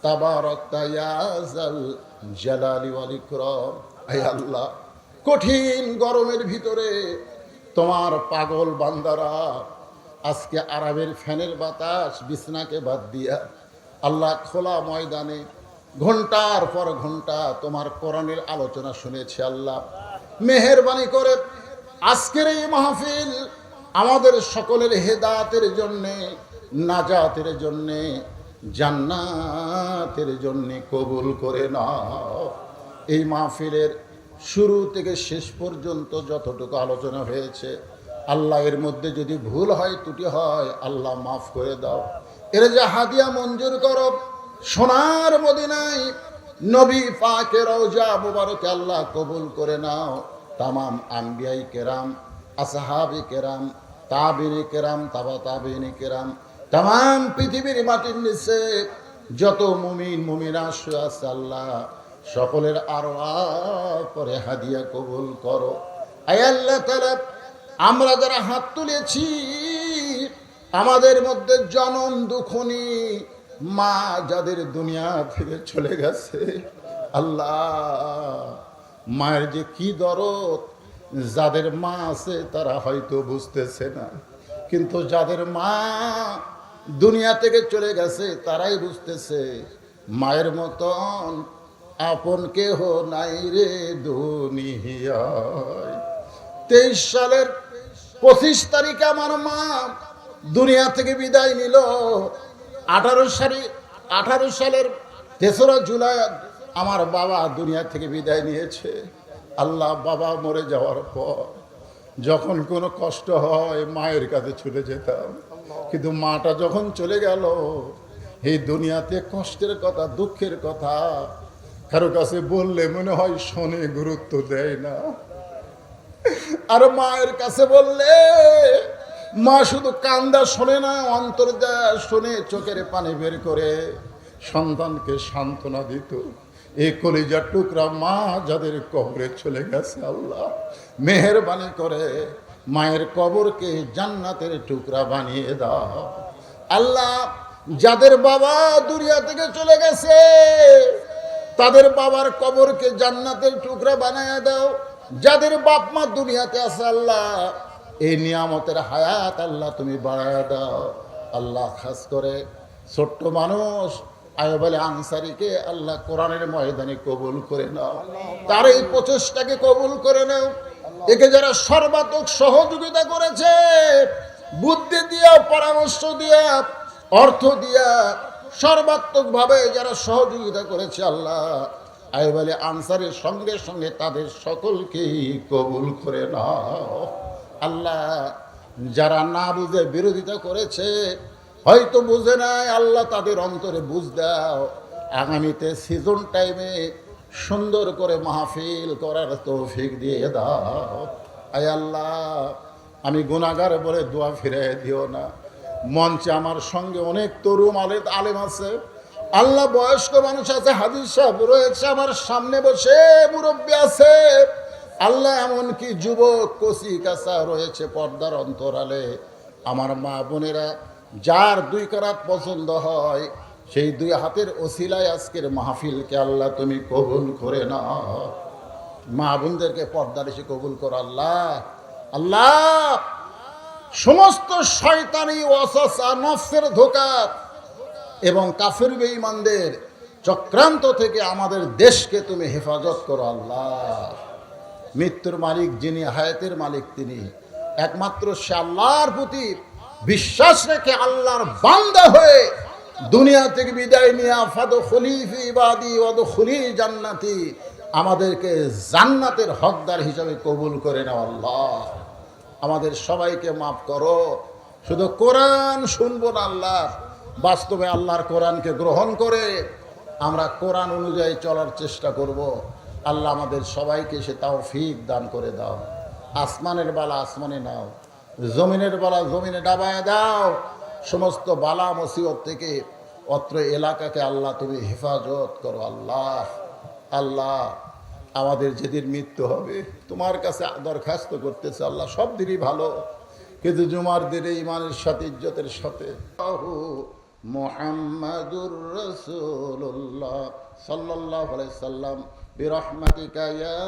তাবারাকতা ইয়া যাল জালালি ওয়াল ইকরাম। হে আল্লাহ, কঠিন গরমের ভিতরে তোমার পাগল বান্দারা আজকে আরামের ফ্যানের বাতাস বিছনাকে বাদ দিয়া আল্লাহ খোলা ময়দানে ঘন্টার পর ঘন্টা তোমার কোরআনের আলোচনা শুনেছে। আল্লাহ মেহেরবানি করে আজকের এই মাহফিল আমাদের সকলের হেদায়েতের জন্যে, নাজাতের জন্যে, জান্নাতের জন্যে কবুল করে নাও। এই মাহফিলের শুরু থেকে শেষ পর্যন্ত যতটুকু আলোচনা হয়েছে আল্লাহ, এর মধ্যে যদি ভুল হয়, ত্রুটি হয়, আল্লাহ মাফ করে দাও। এর যে হাদিয়া মঞ্জুর করো সোনার মদিনায় নবী পাকের রওজা মুবারকে আল্লাহ কবুল করে নাও। তামাম আম্বিয়াই কেরাম, আসহাবে কেরাম, তাবিনে কেরাম, তাবা তাবিনে কেরাম, তামাম পৃথিবীর মাটির নিচে যত মুমিন মুমিনা শুয়ে আছে আল্লাহ সকলের আরওয়াহ করে হাদিয়া কবুল করো। আয় আল্লাহ তাআলা, আমরা যারা হাত তুলেছি আমাদের মধ্যে জনম দুঃখনী মা যাদের দুনিয়া থেকে চলে গেছে আল্লাহ, মায়ের যে কি দরদ, যাদের মা আছে তারা হয়তো বুঝতেছে না, কিন্তু যাদের মা দুনিয়া থেকে চলে গেছে তারাই বুঝতেছে মায়ের মতন আপন কেহ নাই রে দুনিয়ায়। 23 সালের 25 তারিখে আমার মা দুনিয়া থেকে বিদায় নিল। 18 সালের 3রা জুলাই আমার বাবা দুনিয়া থেকে বিদায় নিয়েছে। আল্লাহ, বাবা মরে যাওয়ার পর যখন কোনো কষ্ট হয় মায়ের কাছে ছুটে যেতাম, কিন্তু মাটা যখন চলে গেল এই দুনিয়াতে কষ্টের কথা দুঃখের কথা কারো কাছে বললে মনে হয় শোনে, গুরুত্ব দেয় না। আর মায়ের কাছে বললে মা শুধু কান্দা শোনে না, অন্তর যা শোনে, চোখের পানি বের করে সন্তানকে সান্ত্বনা দিত। এই কলিজার টুকরা মা যাদের কবরে চলে গেছে, আল্লাহ মেহেরবানি করে মায়ের কবরকে জান্নাতের টুকরা বানিয়ে দাও। আল্লাহ যাদের বাবা দুনিয়া থেকে চলে গেছে তাদের বাবার কবরকে জান্নাতের টুকরা বানিয়ে দাও। যাদের বাপ মা দুনিয়াতে আছে আল্লাহ এই নিয়ামতের হায়াত আল্লাহ তুমি বাড়ায় দাও। আল্লাহ খাস করে ছোট্ট মানুষ আয়ুব আলী আনসারীকে আল্লাহ কোরআনের ময়দানে কবুল করে নাও, তার এই প্রচেষ্টাকে কবুল করে নাও। একে যারা সর্বাত্মক সহযোগিতা করেছে, বুদ্ধি দিয়া, পরামর্শ দিয়া, অর্থ দিয়া, সর্বাত্মক ভাবে যারা সহযোগিতা করেছে আল্লাহ আয়ুব আলী আনসারীর সঙ্গে সঙ্গে তাদের সকলকেই কবুল করে নাও। আল্লাহ যারা না বুঝে বিরোধিতা করেছে, হয়তো বুঝে নাই, আল্লাহ তাদের অন্তরে বুঝ দাও। আগামীতে সিজন টাইমে সুন্দর করে মাহফিল করার তৌফিক দিয়ে দাও। আয় আল্লাহ আমি গুনাহগার বলে দোয়া ফিরিয়ে দিও না। মঞ্চে আমার সঙ্গে অনেক তরুণ আলেম আছে, আল্লাহ বয়স্ক মানুষ আছে, হাদিস সাহেব রয়েছে, আমার সামনে বসে মুরব্বী আছে, আল্লাহ এমনকি যুবক কচি কাঁচা রয়েছে পর্দার অন্তরালে। আমার মা বোনেরা যার দুই কারাত পছন্দ হয় সেই দুই হাতের ওসিলায় আজকের মাহফিলকে আল্লাহ তুমি কবুল করে নাও। মা বোনদেরকে পর্দার এসে কবুল করো আল্লাহ। আল্লাহ সমস্ত শয়তানি ওয়াসওয়াসা, নফসের ধোঁকা এবং কাফের বেঈমানদের চক্রান্ত থেকে আমাদের দেশকে তুমি হেফাজত করো আল্লাহ। মৃত্যুর মালিক যিনি, হায়াতের মালিক তিনি, একমাত্র সে আল্লাহর প্রতি বিশ্বাস রেখে আল্লাহর বান্দা হয়ে দুনিয়া থেকে বিদায় নিয়ে ফাদখুলি ফি ইবাদি ওয়াদখুলি জান্নাতি, আমাদেরকে জান্নাতের হকদার হিসাবে কবুল করে নাও আল্লাহ। আমাদের সবাইকে মাফ করো। শুধু কোরআন শুনবো না আল্লাহ, বাস্তবে আল্লাহর কোরআনকে গ্রহণ করে আমরা কোরআন অনুযায়ী চলার চেষ্টা করব। আল্লাহ আমাদের সবাইকে সে তৌফিক দান করে দাও। আসমানের বালা আসমানে নাও, জমিনের বালা জমিনে ডাবায় দাও। সমস্ত বালা মুসিবত থেকে অত্র এলাকাকে আল্লাহ তুমি হেফাজত করো আল্লাহ। আল্লাহ আমাদের যেদিন মৃত্যু হবে তোমার কাছে দরখাস্ত করতেছে আল্লাহ, সব দিনই ভালো, কিন্তু জুমার দিনে ইমানের সাথে, ইজ্জতের সাথে মুহাম্মাদুর রাসূলুল্লাহ সাল্লাল্লাহু আলাইহি সাল্লাম বিরহমাতিকা ইয়া